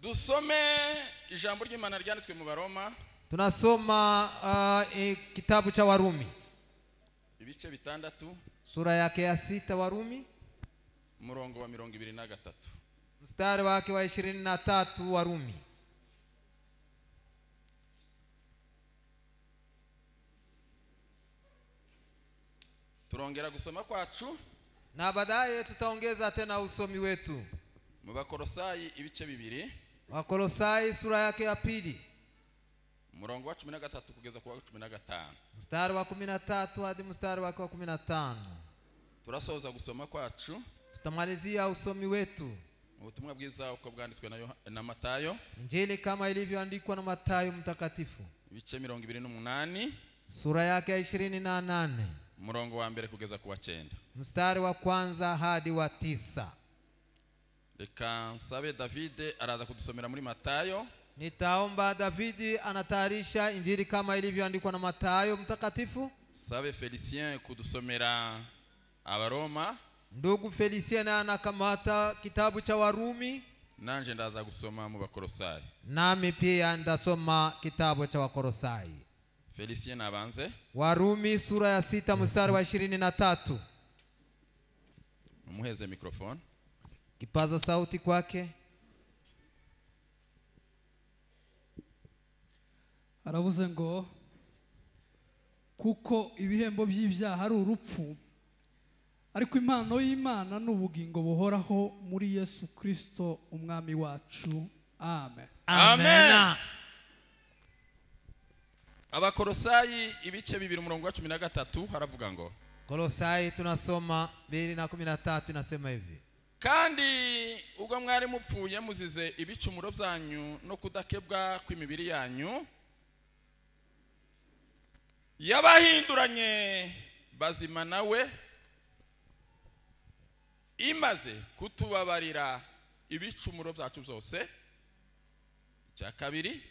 Dusome ijambo ry'Imana ryanditswe mu Baroma. Tunasoma kitabu cha Warumi. Ibice bitandatu. Sura yake ya 6 Warumi. Murongo wa 23. Mstari wake wa 23 Warumi. Turongera gusoma kwacu. Na baadaye tutaongeza tena usomi wetu. Mu Bakolosayi ibice bibiri. Wakolosai sura yake ya 2. Murongo wa 13 kugeza kwa 15. Mstari wa 13 hadi mstari wa 15. Turasoza gusoma kwacu. Tutamalizia usomi wetu. Ubutumwa bwiza uko bwanditswe na Matayo. Injili kama ilivyoandikwa na Matayo mtakatifu. Ibice 28. Sura yake ya 28. Murongo wa 1 kugeza kwa 9. Mstari wa 1 hadi wa 9. Reka nsabe David araza kudusomera muri Matayo. Nitaomba Davidi anatayarisha Injili kama ilivyoandikwa na Matayo mtakatifu. Sabe Felicien kudusomera Abaroma. Ndugu Felicien anakamata kitabu cha Warumi. Nanje ndaza gusoma mu Bakolosayi. Nami pia ndasoma kitabu cha Wakolosai. Felicien abanze. Warumi sura ya 6 mstari wa 23. Umuheze mikrofoni. Kipaza sauti kwake. Aravuze ngo kuko ibihembo by'ibyaha ari urupfu, ariko impano y'Imana n'ubugingo buhoraho muri Yesu Kristo umwami wacu. Amen. Amen. Abakolosayi ibice 2 murongo wa 13 haravuga ngo Kolosai tunasoma 2:13 nasema hivi. Kandi ubwo mwari mupfuye muzize ibicumuro byanyu no kudakebwa kw'imibiri yanyu, yabahinduranye bazima nawe, imaze kutubabarira ibicumuro byacu byose. Cya kabiri,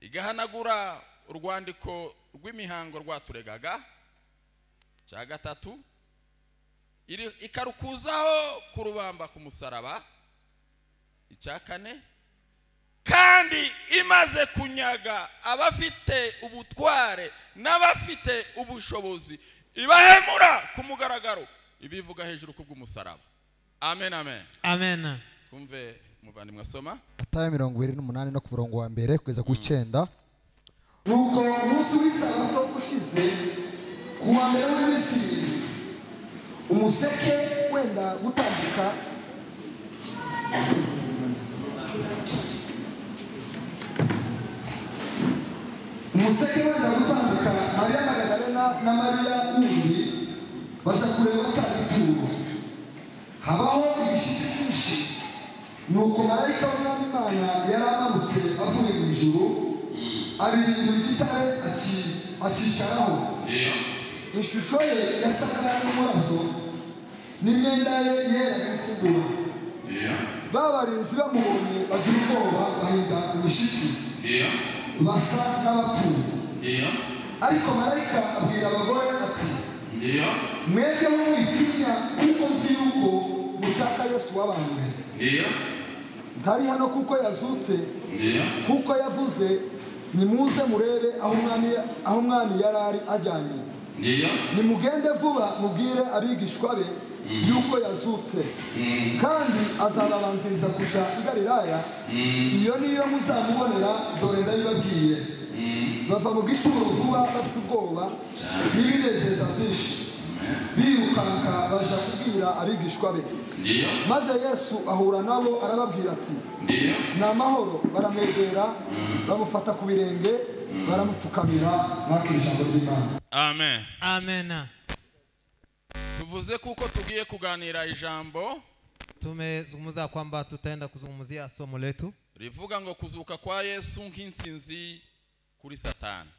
igahanagura urwandiko rw'imihango rwaturegaga. Cya gatatu, ikarukuzaho kurubamba ku musaraba. Icya kane, kandi imaze kunyaga abafite ubutware n'abafite ubushobozi, ibahemura ku mugaragaro, ibivuga hejuru kubw'umusaraba. Amen, amen. Amen. Kumve muvandimwe asoma Matayo 28 no ku murongo wa 1 kugeza ku 9. Nuko umunsi w'isabato ushize ku wa mbere w'isi, umuseke wenda gutambika, Mariya Magadalena na Mariya wundi baza kureba cya gituro. Habaho ibishitsi byinshi. Nuko marayika w'Umwami Imana yaramanutse avuye mu ijuru, abirindura igitare akicaraho. Ishusho ye yasaga n'umurazo, n'imyenda ye yera y'ukugura. Babarinzi bamubonye bagira ubwoba, bahinda imishyitsi, basa n'abapfuye. Ariko marayika abwira abagore ati, mwebwe mwitinya, kuko nzi yuko mushaka Yesu wabambwe. Ntari hano kuko yazutse, kuko yavuze, nimuze murebe aho umwami yarari ajyanye. Nimugende vuba mubwire abigishwa be yuko yazutse, kandi azababanziriza kuja i Galilaya, iyo niyo muzamubonera, dore ndabibabwiye. Bava mu gituro vuba bafite ubwoba n'ibinezeza byinshi, birukanka baja kubwira abigishwa be. Maze Yesu ahura nabo arababwira ati, ni amahoro. Baramwegera, bamufata ku birenge, baramupfukamira, bakira ijambo ry'Imana. Amen. Amen. Tuvuze kuko tugiye kuganira ijambo. Tumezungumza kwamba tutaenda kuzungumzia somo letu rivuga ngo kuzuka kwa Yesu nk'insinzi kuri Satani.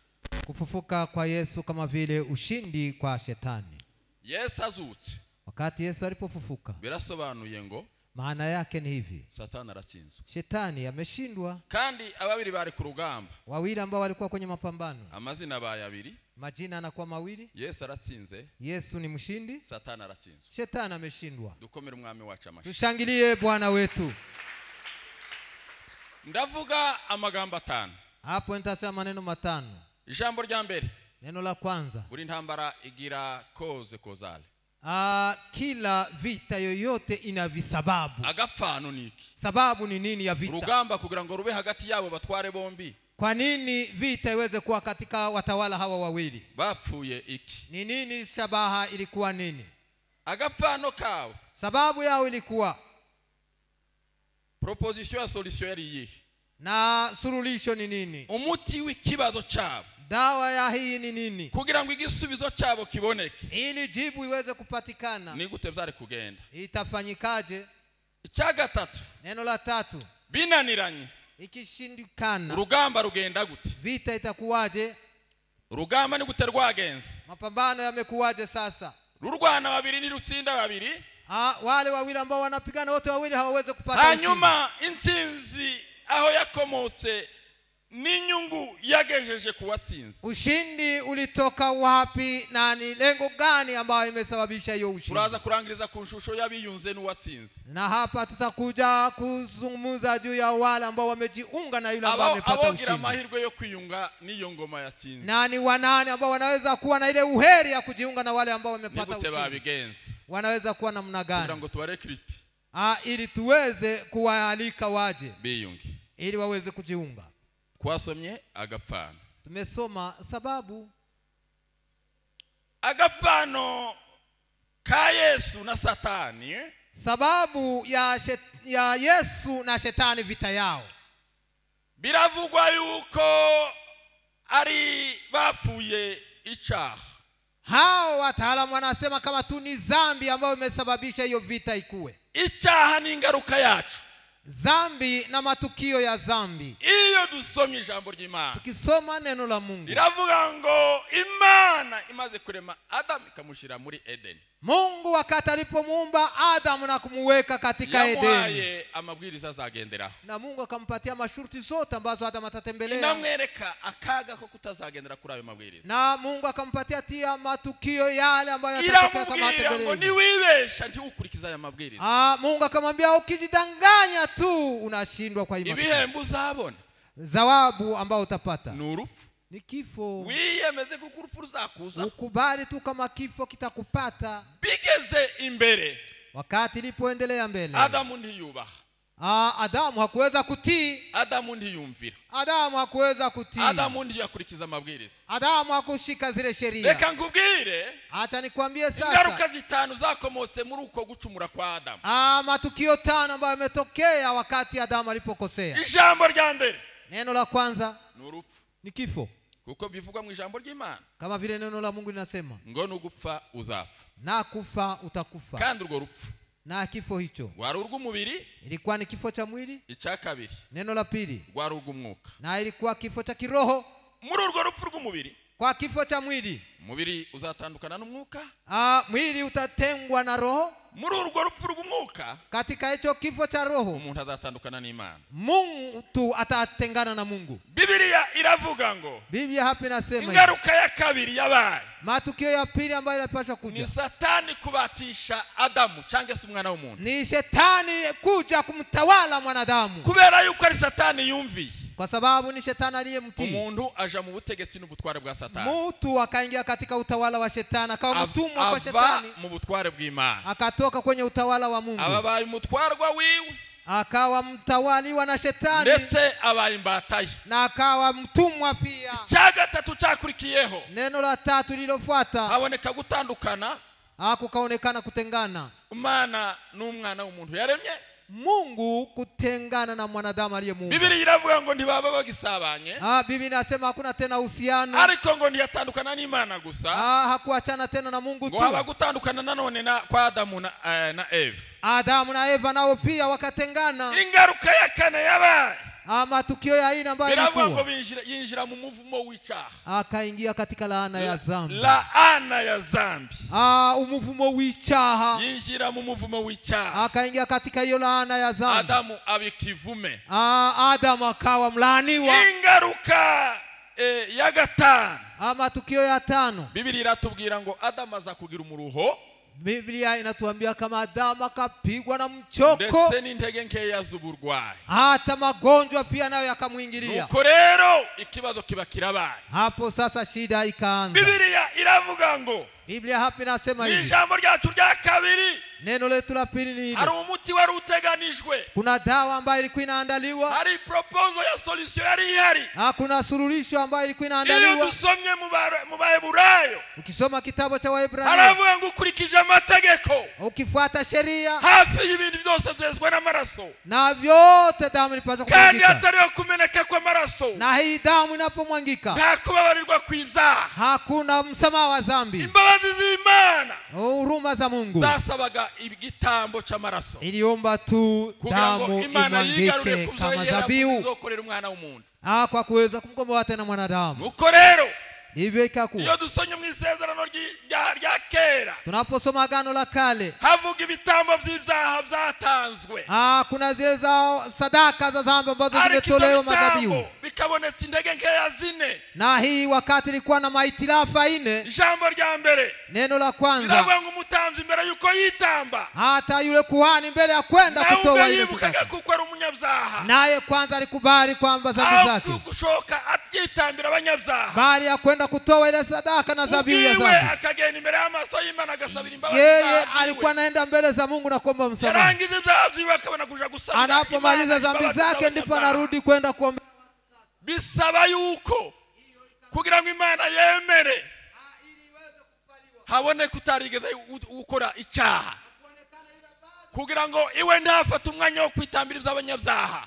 Kufufuka kwa Yesu kama vile ushindi kwa shetani. Yesu azutse. Wakati Yesu alipofufuka, birasobanuye ngo maana yake ni hivi: Satani aratsinzwe, shetani ameshindwa. Kandi ababiri bari ku rugamba, wawili ambao walikuwa kwenye mapambano, amazina bayabiri, majina anakuwa mawili. Yesu aratsinze, Yesu ni mshindi, Satani aratsinzwe, shetani ameshindwa. Dukomere umwami wacu amashyi. Tushangilie Bwana wetu. ndavuga amagambo 5. Hapo nitasema maneno matano. Ijambo rya mbere. Neno la kwanza. Buri ntambara igira cause causale. Kila vita yoyote ina visababu. Agapfano niki? Sababu ni nini ya vita? Urugamba kugira ngo rube hagati yabo batware bombi. Kwa nini vita iweze kuwa katika watawala hawa wawili? Bapfuye iki? Ni nini shabaha ilikuwa nini? Agapfano kawo. Sababu yao ilikuwa proposition ya solution yari iyi. Na suluhisho ni nini? Umuti w'ikibazo cyabo. Dawa ya hii ni nini? Kugira ngo igisubizo cyabo kiboneke. Ili jibu iweze kupatikana. Ni gute byari kugenda? Itafanyikaje? Icya gatatu. Neno la tatu. Binaniranye. Ikishindikana. Urugamba rugenda gute? Vita itakuwaje? Urugamba ni gute rwagenze? Mapambano yamekuwaje sasa? Rurwana babiri ni rutsinda babiri. Wale wawili ambao wanapigana wote wawili hawaweze kupata ushindi. Hanyuma intsinzi aho yakomotse n'inyungu yagejeje kuwatsinze. Ushindi ulitoka wapi na ni lengo gani ambayo imesababisha hiyo ushindi? Turaza kurangiriza ku nshusho y'abiyunze n'uwatsinze. Na hapa tutakuja kuzungumza juu ya wale ambao wamejiunga na yule ambaye amepata ushindi. Abogira amahirwe yo kwiyunga n'iyo ngoma yatsinze. Nani wanani ambao wanaweza kuwa na ile uheri ya kujiunga na wale ambao wamepata ushindi? Babigenze. Wanaweza kuwa namna gani? Kugira ngo tubarekrite. Ili tuweze kuwaalika waje. Biyunge. Ili waweze kujiunga. Kwasomye agapfano. Tumesoma sababu. Agapfano ka Yesu na Satani. Sababu ya Yesu na Shetani vita yao. Biravugwa yuko ari bapfuye icyaha. Hao wataalamu wanasema kama tu ni dhambi ambayo imesababisha hiyo vita ikue. Icyaha ni ingaruka yacu. Dhambi na matukio ya dhambi. Iyo dusomye ijambo ry'Imana. Tukisoma neno la Mungu. Iravuga ngo Imana imaze kurema Adamu ikamushira muri Eden. Mungu wakati alipomuumba Adamu na kumuweka katika Edeni. Yamuhaye amabwiriza azagenderaho. Na Mungu akampatia masharti zote ambazo Adamu atatembelea. Inamwereka akaga ko kutazagendera kuri ayo mabwiriza. Na Mungu akampatia tia matukio yale ambayo yatatokea kama atembelea. Ni wibesha ndi ukurikiza aya mabwiriza. Mungu akamwambia ukijidanganya tu unashindwa kwa imani. Ibihembo uzabona. Zawabu ambao utapata ni urupfu. Ni kifo. Wiyemeze kuko urupfu ruzakuza. Ukubali tu kama kifo kitakupata. Bigeze imbere. Wakati ilipoendelea mbele. Adamu ntiyubaha. Adamu hakuweza kutii. Adamu ntiyumvira. Adamu hakuweza kutii. Adamu ntiyakurikiza amabwiriza. Adamu hakushika zile sheria. Reka nkubwire. Acha nikwambie sasa. Ingaruka zitanu zakomotse muri uko gucumura kwa Adamu. Matukio 5 ambayo yametokea wakati Adamu alipokosea. Ijambo rya mbere. Neno la kwanza ni urupfu. Ni kifo. Kuko bivugwa mu ijambo ry'Imana. Kama vile neno la Mungu linasema. Ngo nugupfa uzapfa. Na kufa utakufa. Kandi urwo rupfu. Na kifo hicho. Wari urw'umubiri. Ilikuwa ni kifo cha mwili. Icya kabiri. Neno la pili. Wari urw'umwuka. Na ilikuwa kifo cha kiroho. Muri urwo rupfu rw'umubiri. Kwa kifo cha mwili. Mubiri uzatandukana n'umwuka. Mwili utatengwa na roho. Muri urwo rupfu rw'umwuka. Katika hicho kifo cha roho. Umuntu azatandukana n'Imana. Mtu atatengana na Mungu. Biblia iravuga ngo. Biblia hapa inasema. Ingaruka ya kabiri yabaye. Matukio ya pili ambayo yanapaswa kuja. Ni Satani kubatisha Adamu cyangwa se umwana w'umuntu. Ni Shetani kuja kumtawala mwanadamu. Kubera yuko ari Satani yumviye. Kwa sababu ni Shetani aliyemtii. Umuntu aja mu butegetsi n'ubutware bwa Satani. Mtu akaingia katika utawala wa Shetani, akawa mtumwa kwa Shetani. Mu butware bw'Imana. Akatoka kwenye utawala wa Mungu. Ababaye umutwarwa wiwe. Akawa mtawaliwa na Shetani. Ndetse abaye imbataye. Na akawa mtumwa pia. Icya gatatu cyakurikiyeho. Neno la tatu lilofuata. Haboneka gutandukana. Kukaonekana kutengana. Umana n'umwana w'umuntu yaremye. Mungu kutengana na mwanadamu aliyemuumba. Biblia iravuga ngo ntibaba bagisabanye. Biblia inasema hakuna tena uhusiano. Ariko ngo ntiyatandukana n'Imana gusa. Hakuachana tena na Mungu tu. Ngo haba gutandukana nanone na kwa Adamu na Eva. Adamu na Eva nao pia wakatengana. Ingaruka ya kane yabaye. Matukio ya aina ambayo ilikuwa. Biravuga ngo yinjira mu muvumo w'icyaha. Akaingia katika laana ya dhambi. Laana ya dhambi. Umuvumo w'icyaha. Yinjira mu muvumo w'icyaha. Akaingia katika hiyo laana ya dhambi. Adamu abikivume. Adamu akawa mlaaniwa. Ingaruka ya gatanu. Matukio ya 5. Biblia iratubwira ngo Adamu aza kugira umuruho. Biblia inatuambia kama Adamu akapigwa na mchoko, ndetse n'intege nkeya z'uburwayi. hata magonjwa pia nayo yakamuingilia. Nuko rero ikibazo kiba kirabaye. Hapo sasa shida ikaanza. Biblia iravuga ngo, Biblia hapa inasema hivi, ijambo ryacu rya kabiri, neno letu la pili ni hili. hari umuti wari uteganijwe, Kuna dawa ambayo ilikuwa inaandaliwa, hari proposal ya solution yari ihari. kuna suluhisho ambayo ilikuwa Iyo inaandaliwa. dusomye mu Baheburayo, Ukisoma kitabu cha Waebrania, haravuga ngo ukurikije amategeko, ukifuata sheria, hafi y'ibintu byose byezwa n'amaraso, na vyote damu ilipaswa kandi kumwangika. hatariho kumeneka kw'amaraso Na hii damu inapomwangika, nta kubabarirwa kw'ibyaha. hakuna msamaha wa dhambi. Imbabazi z'Imana Huruma za Mungu zasabaga igitambo cy'amaraso, iliomba tu kugira ngo damu Imana yigarure imwangike ku byo kama yera dhabihu, kuzokorera umwana w'umuntu. kwa kuweza kumkomboa tena mwanadamu. Nuko rero Hivyo ikakuwa iyo dusomye mu isezerano rya kera, tunaposoma Agano la Kale, havuga ibitambo by'ibyaha byatanzwe, kuna zile za sadaka za dhambi ambazo ariko ibyo zimetolewa bitambo madhabihu, bikabonetse intege nkeya zine. na hii wakati ilikuwa na mahitilafu ine. Ijambo rya mbere Neno la kwanza, riravuga ngo umutambyi imbere yuko yitamba, hata yule kuhani mbele ya kwenda nawe kutoa ubwo ile yibukaga sadaka, kuko ari umunyabyaha, naye kwanza alikubali kwamba dhambi aho zake, gushoka atitambira abanyabyaha, bali ya kwenda kutoa ile sadaka na dhabihu ya ubwiwe dhambi, akagenda imbere y'amaso y'Imana agasabira imbabazi yeye z'ibyaha alikuwa byiwe. anaenda mbele za Mungu na kuomba msamaha. Yarangiza ibyaha byiwe akabona kuja gusabira Anapomaliza Imana dhambi imbabazi zake, ndipo z'abanyabyaha. anarudi kwenda kuomba. Bisaba yuko kugira ngo Imana yemere haboneka utarigeze ukora icyaha, kugira ngo iwe ntafate umwanya wo kwitambira iby'abanyabyaha,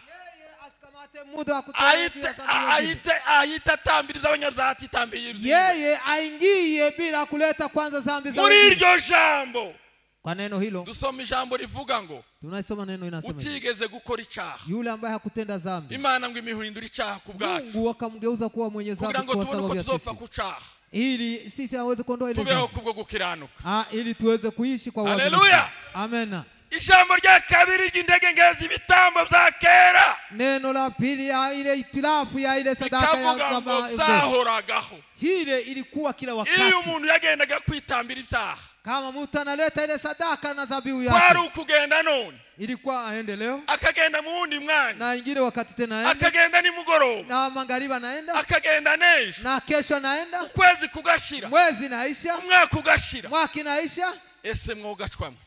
ahita atambira iby'abanyabyaha atitambiye ibyiwe. Yeye aingie bila kuleta kwanza dhambi za Muri wengine. iryo jambo Kwa neno hilo dusoma ijambo rivuga ngo, tunasoma neno inasema hivi, utigeze gukora icyaha, yule ambaye hakutenda dhambi, Imana ngo imihindura icyaha ku bwacu, Mungu akamgeuza kuwa mwenye kugira dhambi ngo kwa tubone uko sababu ya tuzopfa sisi, ku cyaha, ili sisi aweze kuondoa ile tubeho dhambi, kubwo gukiranuka. ili tuweze kuishi kwa uadilifu. Haleluya. Amen. Ijambo rya kabiri ry'intege nkeya z'ibitambo bya kera Neno la pili ya ile itilafu ya ile sadaka ya ikavuga ngo dhambi, zahoragaho. ile ilikuwa kila Iyo wakati. umuntu yagendaga kwitambira ibyaha, Kama mtu analeta ile sadaka na dhabihu kwari yake, ukugenda none, ilikuwa aende leo akagenda mu wundi mwanya, na ingine wakati tena aende, akagenda nimugoroba, na magharibi anaenda, akagenda n'ejo, na kesho anaenda, ukwezi kugashira, mwezi naisha, umwaka ugashira. mwaka inaisha. Ese mwogacwamo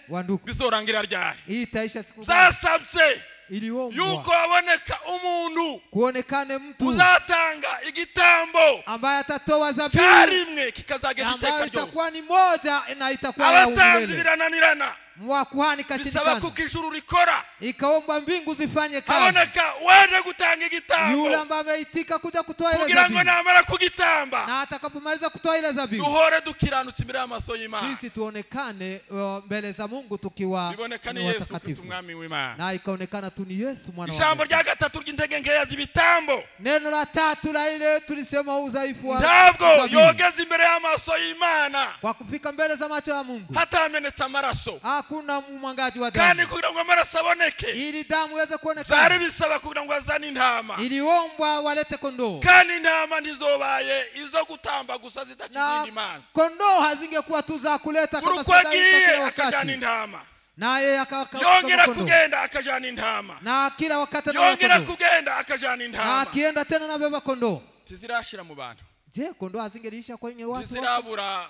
Wanduku, bizorangira ryari? hii itaisha siku gani? Zasabye Iliombwa yuko haboneka umuntu kuonekane mtu uzatanga igitambo ambaye atatoa dhabihu cyarimwe kikazagenda iteka ambayo ryose. itakuwa ni moja na itakuwa ya Abatambyi umilele. birananirana, Mwakuhani bisaba kashindikana, kuko ijuru rikora, ikaomba mbingu zifanye kazi. haboneka waje gutanga Yule igitambo, ambaye ameitika kuja kutoa ile kugira ngo dhabihu, namara kugitamba na atakapomaliza kutoa ile dhabihu, duhore dukiranutse imbere y'amaso y'Imana, sisi tuonekane mbele za Mungu tukiwa bibonekane ni Yesu Kristo watakatifu, umwami w'Imana. na ikaonekana tu ni Yesu mwana wa Ijambo Mungu. rya gatatu ry'intege nkeya z'ibitambo Neno la tatu la ile tulisema udhaifu wa ntabwo dhabihu. yogeza imbere y'amaso y'Imana Kwa kufika mbele za macho ya Mungu hatamenetse amaraso, hakuna mwangaji wa kandi damu, kugira ngo amaraso aboneke ili damu iweze byari kuonekana bisaba kugira ngo azane intama, iliombwa walete kondoo, kandi intama ntizobaye izo gutamba gusa zidakizindi na imanza. kondoo hazingekuwa tu za kuleta kama Uruko sadaka agiye kila akajana wakati, intama, naye yongera kondoo, kugenda akajana intama, na kila wakati na yongera kondoo, kugenda akajana na intama. akienda tena na beba kondoo. Tizirashira mu bantu, Je, kondoo hazingeliisha kwenye watu wake? ntizirabura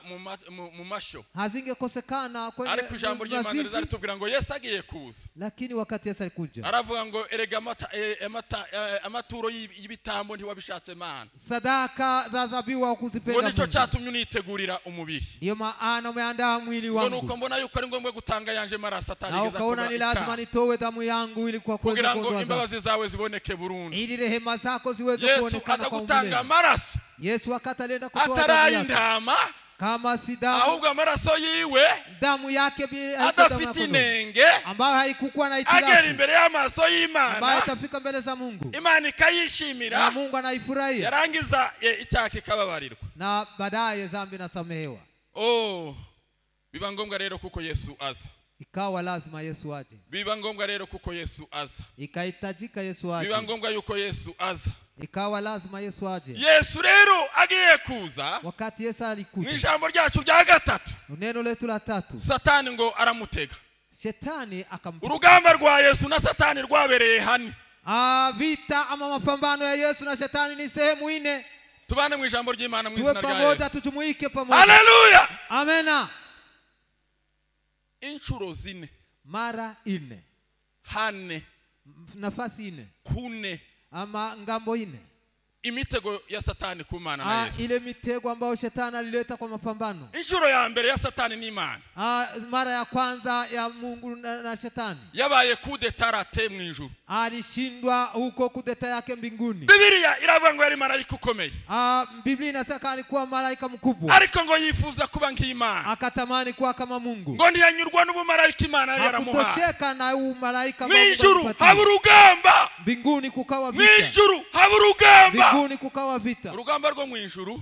mu masho, Hazingekosekana kwenye ariko ijambo ry'Imana mazizi? rizaritubwira ngo Yesu agiye kuza, Lakini wakati Yesu alikuja, aravuga ngo erega amaturo y'ibitambo ntiwabishatse Mana, sadaka za dhabihu ngo hukuzipenda nicyo Mungu, cyatumye unitegurira umubiri, ndio maana umeandaa mwili ngo wangu, nuko mbona yuko ari ngombwa gutanga yanje maraso na atarigeza ukaona kuba ni lazima icyaha, nitowe damu yangu ili kwa kuweza kugira ngo kuondoa dhambi, imbabazi zawe ziboneke burundu. ili rehema zako ziweze Yesu kuonekana aza kwa gutanga umilele. amaraso Yesu wakati alienda kutoa damu ataraye yake, intama, kama si damu, ahubwo amaraso yiwe damu yake haikuwa damu ya adafite kondoo, inenge, ambayo haikukuwa na agera itilafu, imbere y'amaso ambayo y'Imana, itafika mbele za Mungu, Imana na ikayishimira, Mungu anaifurahia, yarangiza icyaha kikababarirwa. na baadaye dhambi inasamehewa. Biba ngombwa rero kuko Yesu aza, ikawa lazima Yesu aje. biba ngombwa rero kuko Yesu aza. Ikahitajika Yesu aje. Biba ngombwa yuko Yesu aza. Ikawa lazima Yesu aje. Yesu rero agiye kuza, Wakati Yesu alikuja, n'ijambo ryacu rya gatatu, neno letu la tatu, Satani ngo aramutega. Shetani akampiga. Urugamba rwa Yesu na Satani rwabereye hani. Vita ama mapambano ya Yesu na Shetani ni sehemu ine. Tubane mu ijambo ry'Imana mu Tuwe izina rya pamoja, Yesu. tujumuike pamoja. Haleluya. Amena. Inshuro zine, Mara 4. hane, Nafasi 4. kune, Ama ngambo 4. imitego ya Satani ku Mana na Yesu. Ile mitego ambayo Shetani alileta kwa mapambano. Inshuro ya mbere ya Satani n'Imana Mara ya kwanza ya Mungu na Shetani, yabaye kudetarate mu ijuru. alishindwa huko kudeta yake mbinguni. Bibiliya iravuga ngo yari marayika ukomeye, Biblia inasema alikuwa malaika mkubwa, ariko ngo yifuza kuba nk'Imana. akatamani kuwa kama Mungu. Ngo ntiyanyurwa n'ubumarayika Imana yari yaramuhaye. Hakutosheka na malaika Mu ijuru haba urugamba, mbinguni kukawa mu vita. ijuru haba urugamba. Mbinguni kukawa vita. Urugamba rwo mu ijuru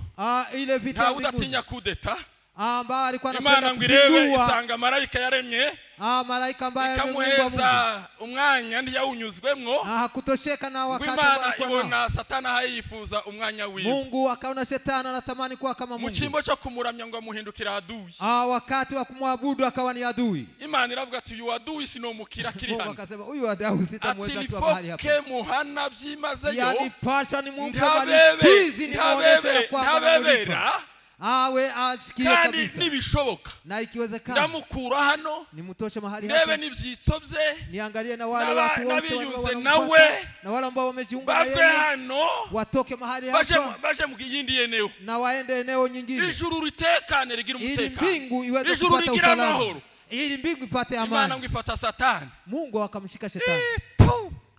Ile vita nta mbinguni udatinya kudeta. ambao alikuwa Imana anapenda ngo irebe kupindua. isanga marayika yaremye, Malaika ambaye ikamuheza umwanya ntiyawunyuzwemwo. hakutosheka na Ngo wakati Imana alikuwa nao. ibona Satani ayifuza umwanya wiwe. Mungu akaona Shetani anatamani kuwa kama Mu Mungu. cyimbo cyo kumuramya ngo amuhindukira aduyi. Wakati wa kumwabudu akawa ni adui. Imana iravuga ati uyu aduyi sinomukira kiri Mungu hano. akasema huyu adui sitamweza Ati kwa mahali hapa. nifoke muhana byimazeyo. Yani pasha ni Mungu malipizi ni maonesho ya kwamba ntabebera. Awe asikie Kandi kabisa. nibishoboka Na ikiwezekana ndamukura hano nimutoshe mahali ndebe hapa. n'ibyitso bye Niangalie na wale watu wote n'abiyunze nawe na wale ambao wamejiunga na bave yeye hano watoke mahali hapa baje mu yindi eneo. na waende eneo nyingine. Ijuru ritekane rigira Ili umutekano. mbingu iweze Ijuru kupata rigira usalama. amahoro. Ili mbingu ipate Imana amani. ngo ifata Satani, Mungu akamshika Shetani.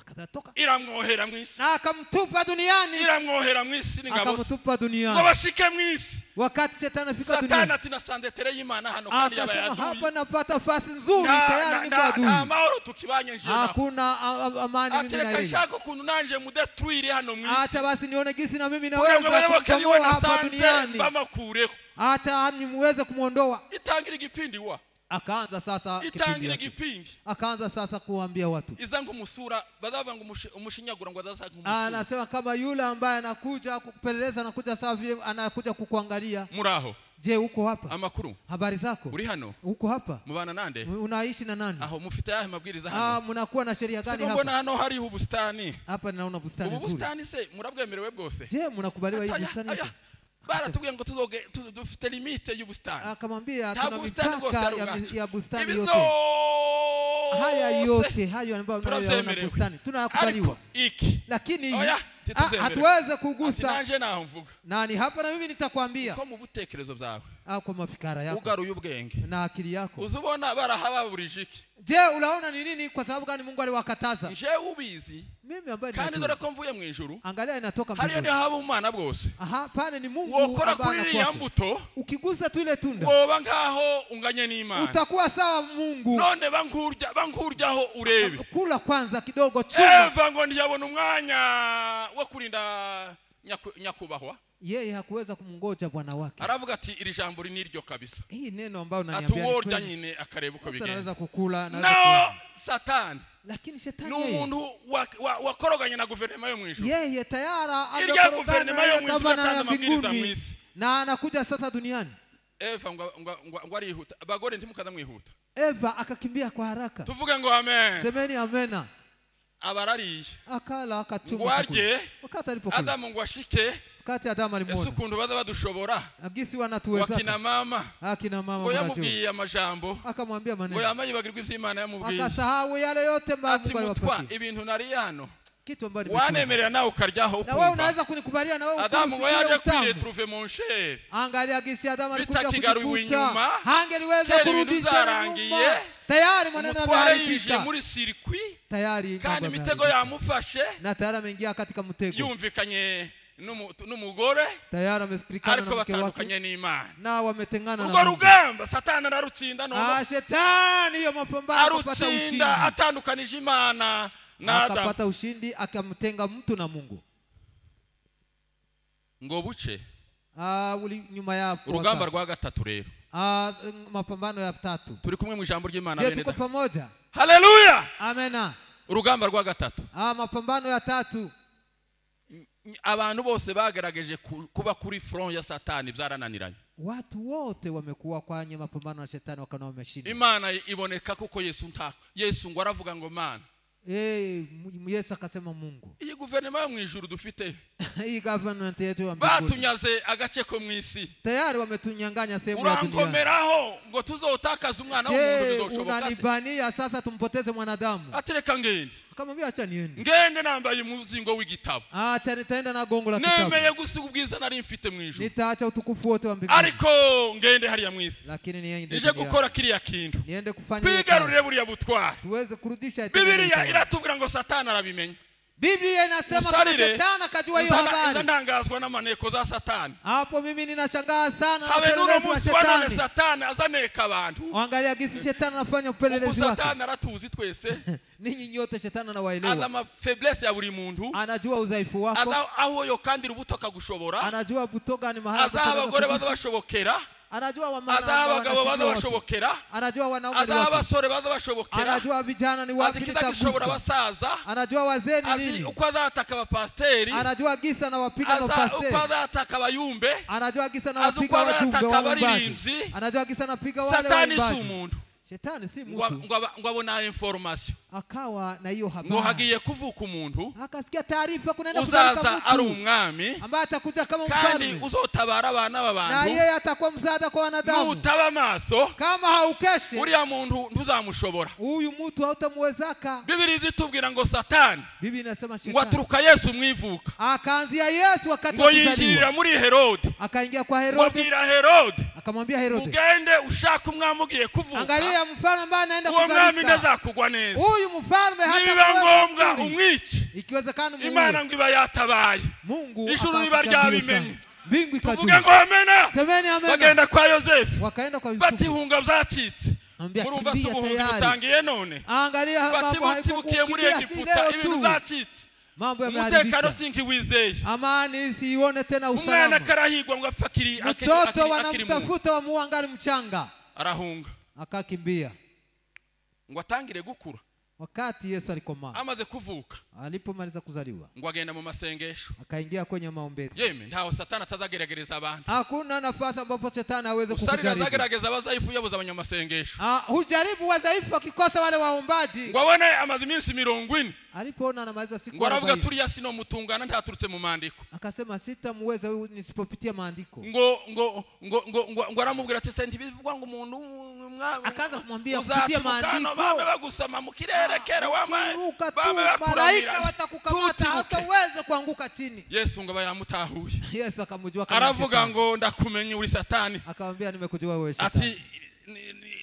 Akatoka iramwohera mu isi, na akamtupa duniani. iramwohera mu isi n'ingabo ze Akamtupa ngo duniani. bashike mu isi. Wakati Shetani afika Satani duniani, ati nasanze tere y'Imana hano kandi akasema yabaye hapa aduyi. napata fasi nzuri, tayari niko Nta adui. mahoro tukibanye nje nawe. Hakuna amani mimi na Atereka yeye. nshaka ukuntu nanje mudetruire hano mu isi. Acha basi nione gisi na mimi Kugira ngo naweza bayoboke niwe kumtoa hapa nasanze duniani. bamakureho. Hata nimuweze kumuondoa. Itangira igipindi wa. Akaanza sasa Itangira kipindi. igipindi. Akaanza sasa kuambia watu. Iza ngumusura badava ngo umushinyagura ngo adaza kumusura. Anasema kama yule ambaye anakuja kukupeleleza, anakuja sawa vile anakuja kukuangalia. Muraho. Je, uko hapa? Amakuru. Habari zako? Uri hano. Uko hapa? Mubana nande? Unaishi na nani? Aho mufite yahe mabwiriza hano? Mnakuwa na sheria gani hapa? Mbona hano hari ubustani? Hapa ninaona bustani Ubu nzuri. bustani se murabwemerewe bwose? Je, mnakubaliwa hii bustani? Baratubwiye ngo dufite limite y'ubustani. Akamwambia Nta tuna bustani mipaka bwose ari ya bustani Ibizo yote. Haya yote hayo ambayo mnayoona bustani tunayakubaliwa. Ariko iki. Lakini Oya, hatuweze kugusa. Nanje naho mvuga. Nani hapa na mimi nitakwambia. Ko mu butekerezo byawe. Kwa mafikara yako. Ugaruye ubwenge. Na akili yako. Uzubona barahababurije iki? Je, unaona ni nini kwa sababu gani Mungu aliwakataza? Nje ubizi. Mimi ambaye kandi dore ko mvuye mu ijuru. Angalia inatoka mbinguni. Hariyo haba umwana bwose. Pale ni Mungu wokora kuri iriya mbuto. Ukigusa tu ile tunda. Woba nkaho unganye n'Imana. Utakuwa sawa Mungu. None bankuryaho urebe. Kula kwanza kidogo chuma. Eva ngo ntiyabona umwanya wo kurinda nyakubahwa. Yeye hakuweza kumngoja bwana wake. Aravuga ati iri jambo ri niryo kabisa. Hii neno ambao unaniambia ni kweli. Nyine akareba uko bigenda. Anaweza kukula na no, Satani. Lakini Shetani n'umuntu wakoroganye na guverinoma yo mwijuru. Yeye tayara anakorogana guverinoma yo mwijuru atanga amabwiriza mwisi. Na anakuja sasa duniani. Eva ngo arihuta. Abagore ntimukaza mwihuta. Eva akakimbia kwa haraka. Tuvuge ngo amen. Semeni amena. Abarariye. Akala akachuma. Warye. Wakati alipokula. Adamu ngo ashike. Wakati Adamu alimuona. Yesu kundu baza badushobora. Agisi wanatuweza. Wakina mama. Akina mama. Ngo yamubwiye amajambo. Akamwambia maneno. Ngo yamayibagirwa ivy'Imana yamubwiye. Akasahau yale yote ambayo Mungu aliwapatia. Ibintu nari hano. Kitu ambacho wanemerera nawe ukaryaho ukumva. Na wewe unaweza kunikubalia na wewe ukumva. Adamu ngo yaje kwiretrouver mon cher. Angalia gisi Adamu alikuja bitakigaruye inyuma. Hangeliweza kurudi zarangiye. Tayari maneno yameharibika. Muri circuit. Tayari kandi mitego yamufashe. Na tayari ameingia katika mtego. Yumvikanye n'umugore. Tayari amesikirikana na mke wake n'Imana. Na wametengana na Mungu. Rugamba Satani ararutsinda no. Shetani hiyo mapambano kupata ushindi. Atandukanije Imana na Adamu. Akapata ushindi akamtenga mtu na Mungu. Ngo buce. Uli nyuma yapo. Urugamba rwa gatatu rero. Mapambano ya tatu. turi kumwe mu ijambo ry'Imana Je, bene tuko da. pamoja? Haleluya. Amena. Urugamba rwa gatatu. Mapambano ya tatu. Abantu bose bagerageje kuba kuri front ya Satani byarananiranye. Watu wote wamekuwa kwenye mapambano na shetani wakana wameshinda. Imana iboneka kuko Yesu ngo aravuga ngo Mana. Yesu akasema Mungu. Iyi guverinoma yo mu ijuru dufite. Hii government yetu ya mbinguni. Batunyaze agace ko mu isi. Tayari wametunyanganya sehemu ya dunia. Urankomeraho ngo tuzotakaza umwana w'umuntu bizoshoboka. Unanibania sasa tumpoteze mwanadamu. Atereka ngende. Akamwambia acha niende. Ngende nambaye umuzingo w'igitabo. Acha nitaenda na gongo la kitabu. Nemeye gusiga ubwiza nari mfite mu ijuru. Nitaacha utukufu wote wa mbinguni. Ariko ngende hariya mu isi. Lakini niende. Nije gukora kiriya kintu. Niende kufanya. Twigarurire buriya butwara. Tuweze kurudisha. Biblia iratubwira ngo Satani arabimenya. Biblia inasema kama Shetani akajua hiyo habari. Ndangazwa na maneko za Satani. Hapo mimi ninashangaa sana na upelelezi wa Shetani. Satani azaneka abantu. Angalia gisi Shetani anafanya upelelezi wake. Satani aratuzi twese. Ninyi nyote Shetani anawaelewa. Ana faiblesse ya buri muntu. Anajua udhaifu wako. Aho yo kandi rubuto akagushobora. Anajua butoga ni mahali pa. Azabagore bazabashobokera. Anajua wamama azabagabo bazabashobokera. Anajua wanaume ni wapi. Azabasore bazabashobokera. Anajua vijana ni wapi nitagushobora basaza. Anajua wazee ni nini. Uko azataka abapasteri. Anajua gisa na wapiga na pasteri. Uko azataka abayumbe. Anajua gisa na wapiga wajumbe wa waimbaji. Anajua gisa na piga wale waimbaji. Satani si umuntu. Shetani si mtu. Ngo abona information. Akawa na hiyo habari. Ngo hagiye kuvuka umuntu. Akasikia taarifa kunaenda kuzalika mtu. Uzaza ari umwami. Ambaye atakuja kama mfalme. Kandi uzotabara abana b'abantu. Na yeye atakuwa msaada kwa wanadamu. Utaba maso. Kama haukeshi. Uriya muntu ntuzamushobora. Huyu mtu hautamwezaka. Biblia zitubwira ngo Satani. Biblia inasema Shetani. Ngo aturuka Yesu mwivuka. Akaanzia Yesu wakati wa kuzaliwa. Ngo yinjirira muri Herode. Akaingia kwa Herode. Ngo Herode. Akamwambia Herode. Ugende ushaka umwami ugiye kuvuka. Angalia mfalme ambaye anaenda kuzalika. Uwo mwami ndazakugwa neza. Huyu mfalme hata nibiba ngombwa umwici. Ikiwezekana Mungu. Imana ngo iba yatabaye. Mungu ijuru riba ryabimenye. Mbingu ikajua. Tuvuge ngo amena. Semeni amena. Bagenda kwa Yosefu. Wakaenda kwa Yusufu. Batihunga byacitse. Murumva se ubuhunzi butangiye none. Angalia mambo haikubukiye muri Egiputa ibintu byacitse. Mambo yameharibika. Umutekano sinki wizeye. Amani sione tena usalama. Umwana karahigwa ngo afakiri mtoto wanamtafuta wa muangali mchanga. Arahunga. Akakimbia. Ngo atangire gukura. Wakati Yesu alikomaa. Amaze kuvuka. Alipomaliza kuzaliwa. Ngo agenda mu masengesho. Akaingia kwenye maombezi. Yeme ntaho Satani atazagerageza abantu. Hakuna nafasi ambapo Shetani hawezi kukujaribu. Usari azagerageza abazaifu yabuza abanyamasengesho. Hujaribu wazaifu akikosa wale waombaji. Ngo abone amazi iminsi 40. Alipoona anamaliza siku 40. Ngo aravuga turiya sino mutungana ntaturutse mu mandiko. Akasema sitamweza huyu nisipopitia maandiko. Ngo aramubwira ati senti bivugwa ngo umuntu akaanza kumwambia kupitia maandiko. Bame bagusama mu kirere kere wamaye. Bame malaika watakukamata hata uweze kuanguka chini. Yesu ngo bayamutahuye. Yesu akamjua kama aravuga ngo ndakumenye uri Satani. Akamwambia nimekujua wewe Shetani. Ati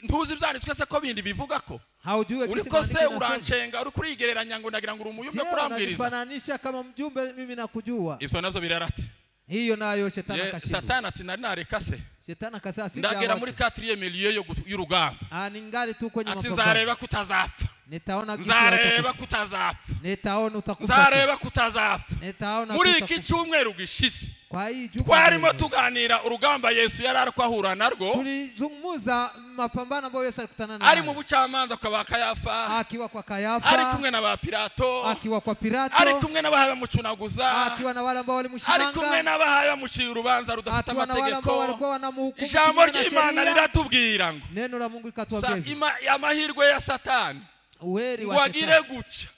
ntuzi byanditswe se ko bindi bivuga ko. Haujue kisi maandiko. Uriko se urancenga uri kurigereranya ngo ndagira ngo uri umuyumbe kurambwiriza. Unafananisha kama mjumbe mimi nakujua. Ibyo nazo birarate. Hiyo nayo Shetani akashindwa. Satani ati nari nareka se. Shetani akasema ndagera muri 4e milieu y'urugamba. Ningali tu kwenye mapambano. Ati nzareba kutazapfa. Nitaona kitu nzareba kutazapfa. Nitaona utakufa. Nzareba kutazapfa. Nitaona muri iki cyumweru gishize. Kwa hii juma twarimo tuganira urugamba Yesu yari arkwahura narwo. Tulizungumza mapambano ambayo Yesu alikutana nayo. Ari mu bucamanza kwa Kayafa. Akiwa kwa Kayafa. Ari kumwe na ba Pilato. Akiwa kwa Pilato. Ari kumwe n'abahaye bamucunaguza. Akiwa na wale ambao walimshimanga. Ari kumwe n'abahaye bamucira urubanza rudafite amategeko. Akiwa na wale ambao walikuwa wanamhukumu. Ijambo ry'Imana riratubwira ngo. Neno la Mungu ikatuambia. Amahirwe ya Satani. Uweri wa Shetani. Wagire gutya.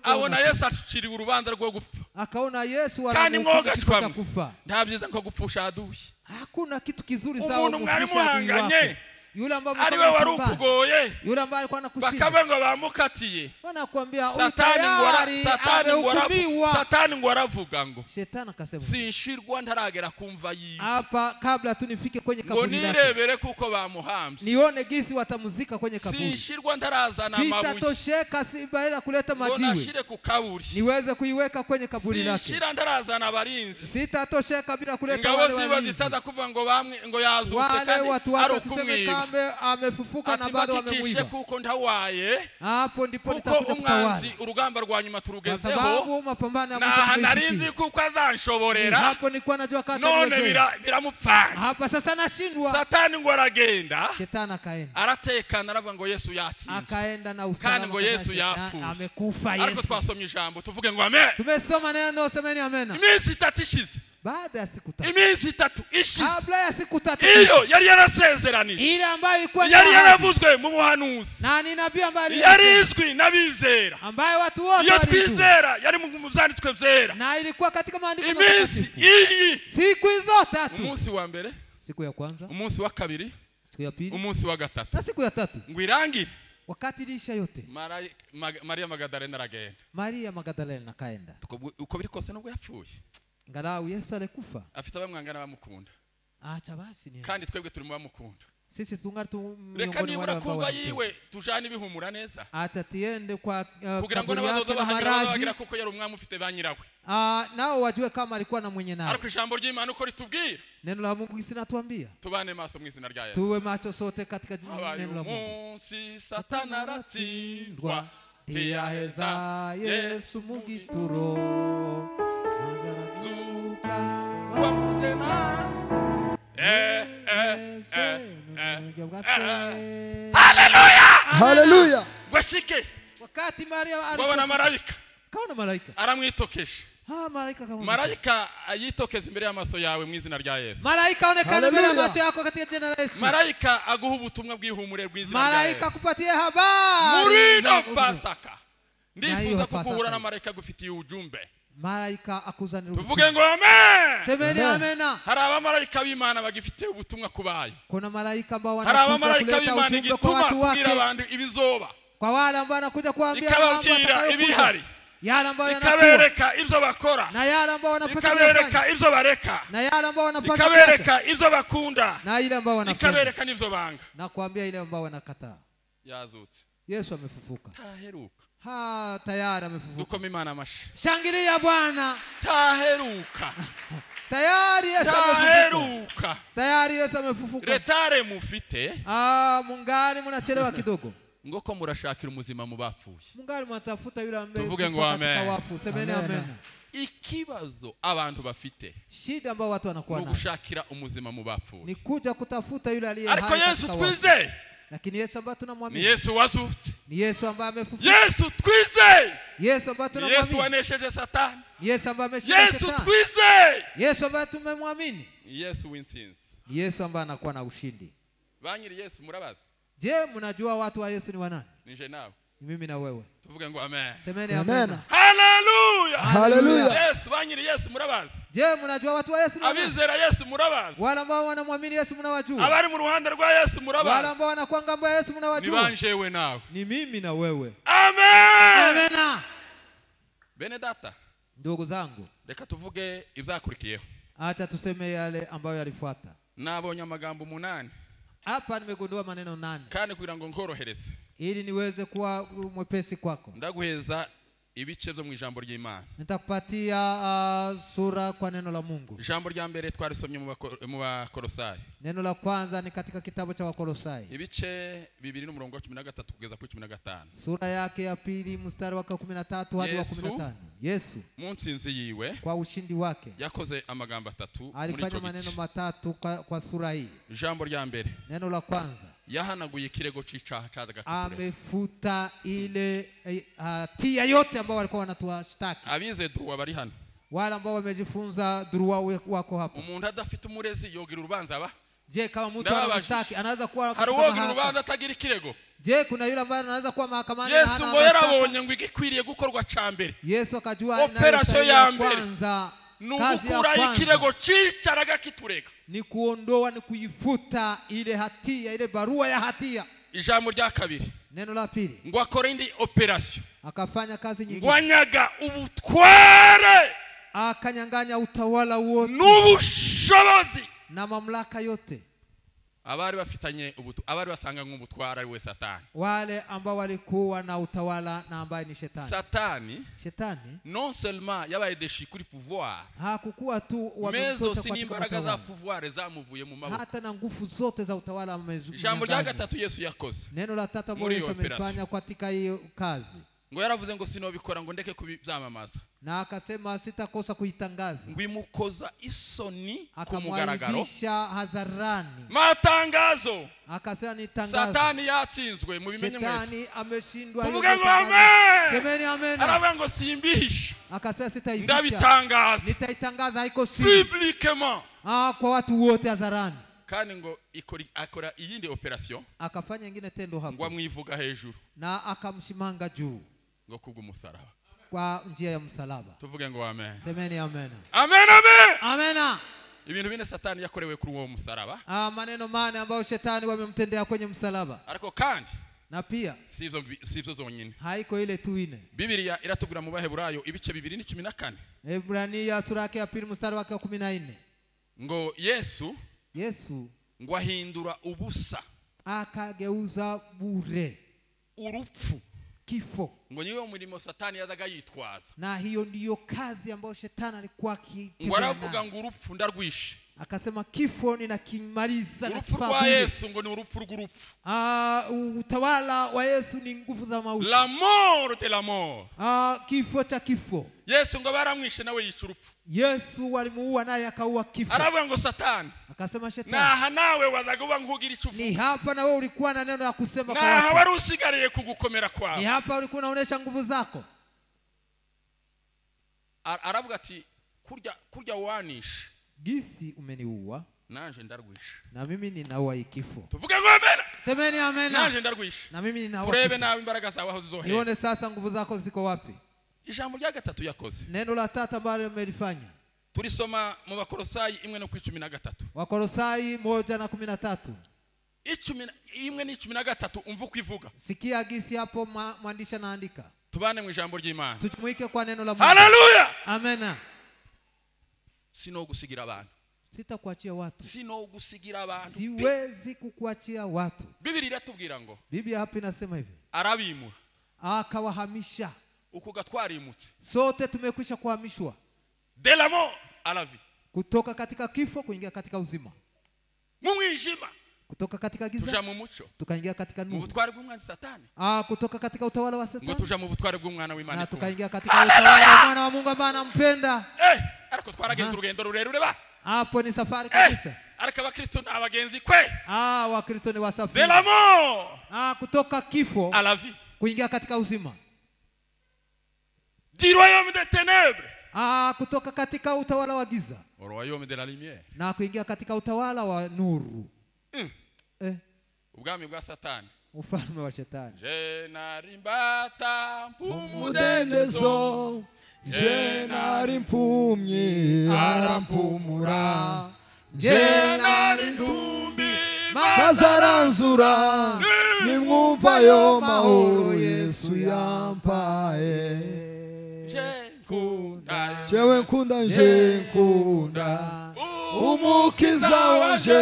Abona Yesu aciri urubanza rwo gupfa. Akaona Yesu anamukufa kufa. Nta byiza nko gupfusha aduye. Hakuna kitu kizuri sawa umuntu mwari muhanganye. Yule ambaye ariwe warukugoye. Yule ambaye alikuwa anakushinda. Bakabe ngo bamukatiye. Wanakuambia Satani ngo aravuga ngo. Shetani akasema. Sinshirwa ntaragera kumva yi. Hapa kabla tu nifike kwenye kaburi lake. Ngo nirebere kuko bamuhambye. Nione gisi watamuzika kwenye kaburi. Sinshirwa ntarazana amabuye. Sitatosheka sibaila kuleta majiwe. Ngo nashire ku kaburi. Niweze kuiweka kwenye kaburi lake. Sinshira ntarazana abarinzi. Sitatosheka bila kuleta wale walinzi. Ngabo ziba zitaza kuva ngo bamwe ngo yazuke kandi ari kumwiba. amefufuka na bado wamemuiba. Kuko ndawaye. Hapo ndipo nitakuja kutawala. Umwanzi urugamba rwa nyuma turugezeho. Sababu mapambano ya mwisho. Na narinzi kuko azanshoborera. Hapo nilikuwa najua kata none biramupfana. Hapa sasa nashindwa. Satani ngo aragenda. Shetani akaenda. Aratekana aravuga ngo Yesu yatsinze. Akaenda na usalama. Kandi ngo Yesu yapfuye. Amekufa Yesu. Ariko twasomye ijambo tuvuge ngo amen. Tumesoma neno semeni amen. Iminsi 3 ishize. Baada ya siku 3. Iminsi 3 ishize. Kabla ya siku 3. Iyo yari yarasezeranije. Ile ambayo ilikuwa yari yaravuzwe mu buhanuzi. Na ni nabii ambaye yari izwi nabizera. Ambaye watu wote iyo twizera yari mu byanditswe byera. Na ilikuwa katika maandiko matakatifu. Iyi siku hizo 3. Umunsi wa mbere. Siku ya kwanza. Umunsi wa kabiri. Siku ya pili. Umunsi wa gatatu. Na siku ya 3. Ngwirangire. Wakati ilisha yote. Maria Magdalena aragenda. Maria Magdalena akaenda. Uko biri kose nubwo yapfuye. Ngalau Yesu alikufa. Afite abamwangana bamukunda. Acha basi ni. Kandi twebwe turi mu bamukunda. Sisi tungari tu reka nibura kumva yiwe tujane bihumura neza. Ata tiende kwa kugira ngo nabazoza bahagira kuko yari umwami ufite banyirawe. Nao wajue kama alikuwa na mwenye naye. Ariko ijambo ry'Imana uko ritubwira. Neno la Mungu linatuambia. Tubane maso mu izina rya Yesu. Tuwe macho sote katika neno la Mungu. Munsi Satana aratsindwa. Ntiyaheza Yesu mugituro. Nazarazuka. Wamuze na. Hallelujah. Hallelujah. Washike. Wakati Maria alikuwa malaika. Kaona malaika. Aramwitokesha. Malaika kama malaika ayitokeza imbere y'amaso yawe mu izina rya Yesu. Malaika onekana mbele y'amaso yako katika jina la Yesu. Malaika aguha ubutumwa bw'ihumure bw'izina rya Yesu. Malaika kupatie habari. Murino Pasaka. Ndifuza kukuhura na malaika gufitiye ujumbe. Malaika akuzanira tuvuge ngo amen. Semeni amen. Hari abamalaika b'Imana bagifite ubutumwa kubaye. Kuna malaika ambao wanakuja kuleta ujumbe kwa watu wake. Kugira abantu ibizoba. Kwa wale ambao wanakuja kuambia ikababwira ibihari. Yale ambao yanakuwa. Ikabereka ibyo bakora. Na yale ambao wanapata. Ikabereka ibyo bareka. Na yale ambao wanapata. Ikabereka ibyo bakunda. Na ile ambao wanapenda. Ikabereka n'ibyo banga. Na kuambia ile ambao wanakataa. Yazutse. Yesu amefufuka. Taheruka. Tayari amefufuka. Dukome Imana amashi. Shangilia Bwana. Taheruka. Tayari Yesu amefufuka. Taheruka. Tayari Yesu amefufuka. Retare mufite. Mungani mnachelewa kidogo. Ngoko murashakira umuzima mu bapfuye. Mungani mnatafuta yule ambaye tuvuge ngo amen. Semeni amen. Ikibazo abantu bafite. Shida ambao watu wanakuwa nayo. Gushakira umuzima mu bapfuye. Ni kuja kutafuta yule aliye hai. Ariko Yesu twize. Lakini Yesu ambaye tunamwamini. Ni Yesu wazutse. Ni Yesu ambaye amefufuka. Yesu twize. Yesu ambaye tunamwamini. Yesu wanesheje Satani. Yesu ambaye ameshinda Shetani. Yesu twize. Yesu ambaye tumemwamini. Yesu wins. Yesu ambaye anakuwa na ushindi. Banyiri Yesu murabaza. Je, mnajua watu wa Yesu ni wanani? Nije nawe. Mimi na wewe. Tuvuge ngo amen. Semeni amen. Hallelujah. Hallelujah. Yesu banyiri Yesu murabaza. Je, mnajua watu wa Yesu ni wanani? Abizera Yesu murabaza. Wale ambao wanamwamini Yesu mnawajua. Abari mu ruhande rwa Yesu murabaza. Wale ambao wanakuwa ngambo ya Yesu mnawajua. Ni banjewe nawe. Ni mimi na wewe. Amen. Amen. Bene data. Ndugu zangu, reka tuvuge ibyakurikiyeho. Acha tuseme yale ambayo yalifuata. Nabonye amagambo 8. Hapa nimegundua maneno 8. Kandi kugira ngo nkorohereze. Ili niweze kuwa mwepesi kwako. Ndaguheza ibice byo mu ijambo ry'Imana. Nitakupatia sura kwa neno la Mungu. Ijambo rya mbere twarisomye mu Bakolosayi. Neno la kwanza ni katika kitabu cha Wakolosai. Ibice 2:13 kugeza ku 15. Sura yake ya pili mstari wa 13 hadi wa 15. Yesu munsinzi yiwe kwa ushindi wake yakoze amagambo 3 alifanya maneno 3 kwa sura hii. Ijambo rya mbere. Neno la kwanza. Yahanaguye ikirego c'icaha cyadaga amefuta ile hatia yote ambao walikuwa wanatuashtaki. Abize druwa bari hano. Wale ambao wamejifunza druwa wako hapa. Umuntu adafite umurezi yogira urubanza aba. Je, kama mtu anamshtaki anaweza kuwa katika mahakama? Urubanza atagira ikirego. Je, kuna yule ambaye anaweza kuwa mahakamani na hana? Yesu ngo yarabonye ngo igikwiriye gukorwa cambere. Yesu akajua operation ya kwanza. Nukukura ikirego cicaraga kitureka. Ni kuondoa, ni kuifuta ile hatia, ile barua ya hatia. Ijambo rya kabiri. Neno la pili. Ngo akora indi operation. Akafanya kazi nyingine. Ngwanyaga ubutware. Akanyanganya utawala wote. N'ubushobozi. Na mamlaka yote. abari bafitanye abari basanga nk'umutwara ari we Satani. wale ambao walikuwa na utawala na ambaye ni Shetani non seulement yabaye déchu kuri pouvoir, hakukuwa tu mezo sinimbaraga za pouvoir zamuvuye mu maboko, hata na nguvu zote za utawala amezuia. Jambo rya gatatu Yesu yakoze, neno la tatu ambalo Yesu amefanya katika hiyo kazi, ngo yaravuze ngo sinobikora ngo ndeke kubyamamaza, na akasema sitakosa kuitangaza, ngwimukoza isoni ku mugaragaro, akamwaibisha hadharani matangazo. Akasema ni tangazo, Satani yatsinzwe mu bimenye mwese, Shetani ameshindwa. tuvuge ngo amen, semeni amen. aravuga ngo simbihisha, Akasema sitaificha, ndabitangaza, nitaitangaza, haiko siri, publiquement, kwa watu wote hadharani. kandi ngo akora iyindi operation, Akafanya nyingine tendo hapo, ngo amwivuga hejuru, na akamshimanga juu ngo kubw'umusaraba, kwa njia ya msalaba. tuvuge ngo amen, Semeni amen. amen, amen, Amena. ibintu bine Satani yakorewe kuri uwo musaraba, Maneno mane ambayo Shetani wamemtendea kwenye msalaba, ariko kandi na pia sivyo zonyine, haiko ile tu ine. Biblia iratubwira mu Baheburayo ibice 2:14, Ebrania sura yake ya 2 mstari wake wa 14, ngo Yesu ngo ahindura ubusa, akageuza bure urupfu, kifo. ngo niyo murimo Satani yazaga yitwaza, na hiyo ndiyo kazi ambayo Shetani alikuwa akitenda. ngo aravuga ngo urupfu ndarwishe, akasema kifo ninakimaliza. Urupfu rwa Yesu ngo ni urupfu rw'urupfu, utawala wa Yesu ni nguvu za mauti, la mort de la mort, kifo cha kifo. Yesu ngo baramwishe nawe yica urupfu, Yesu walimuua naye akaua kifo. aravuga ngo Satani, akasema Shetani, naha nawe wazaga uba nkugira icyo uvuga, ni hapa na wewe ulikuwa na neno la kusema kwa naha watu, wari usigariye kugukomera kwawe, ni hapa ulikuwa unaonesha nguvu zako. aravuga ati kurya wanishe, gisi umeniua nanje ndarwishe, na mimi ninaua kifo. tuvuge ngo amen, semeni amen. nanje ndarwishe, na mimi ninaua. turebe nawe imbaraga zawe aho zizohera, nione sasa nguvu zako ziko wapi. Ijambo rya gatatu yakoze, neno la tatu ambalo amelifanya, tulisoma mu Bakolosayi 1:13, Wakolosai 1:13, 1:13, umva uko ivuga. sikia gisi hapo mwandishi anaandika. Tubane mu ijambo ry'Imana, tujumuike kwa neno la Mungu. Haleluya, amena. sino gusigira abantu, sitakuachia watu, sino gusigira abantu, siwezi kukuachia watu. Biblia iratubwira ngo, Biblia hapa inasema hivi, arabimura, akawahamisha. uko gatwarimutse, sote tumekwisha kuhamishwa de la mort à la vie, kutoka katika kifo kuingia katika uzima, mu mwijima kutoka katika giza tuja mu muco, tukaingia katika mu nuru, butware bw'umwana Satani, kutoka katika utawala wa ngo Shetani tuja mu butware bw'umwana w'Imana, na tukaingia katika utawala wa mwana wa Mungu ambaye anampenda. ariko twaragenze urugendo rurerure ba, hapo ni safari kabisa. ariko abakristo ni abagenzi kwe, Wakristo ni wasafiri. de la mort kutoka kifo à la vie, kuingia katika uzima, du royaume des ténèbres, kutoka katika utawala wa giza au royaume de la lumière, na kuingia katika utawala wa nuru. ubwami bwa Satani, ufalme wa Shetani. Je narimbata umudendezo, je nari impumyi arampumura, je nari ndumbi maze aranzura, nimwumva ayo mahoro Yesu yampaye. Jewe nkunda, nje nkunda umukiza wanje,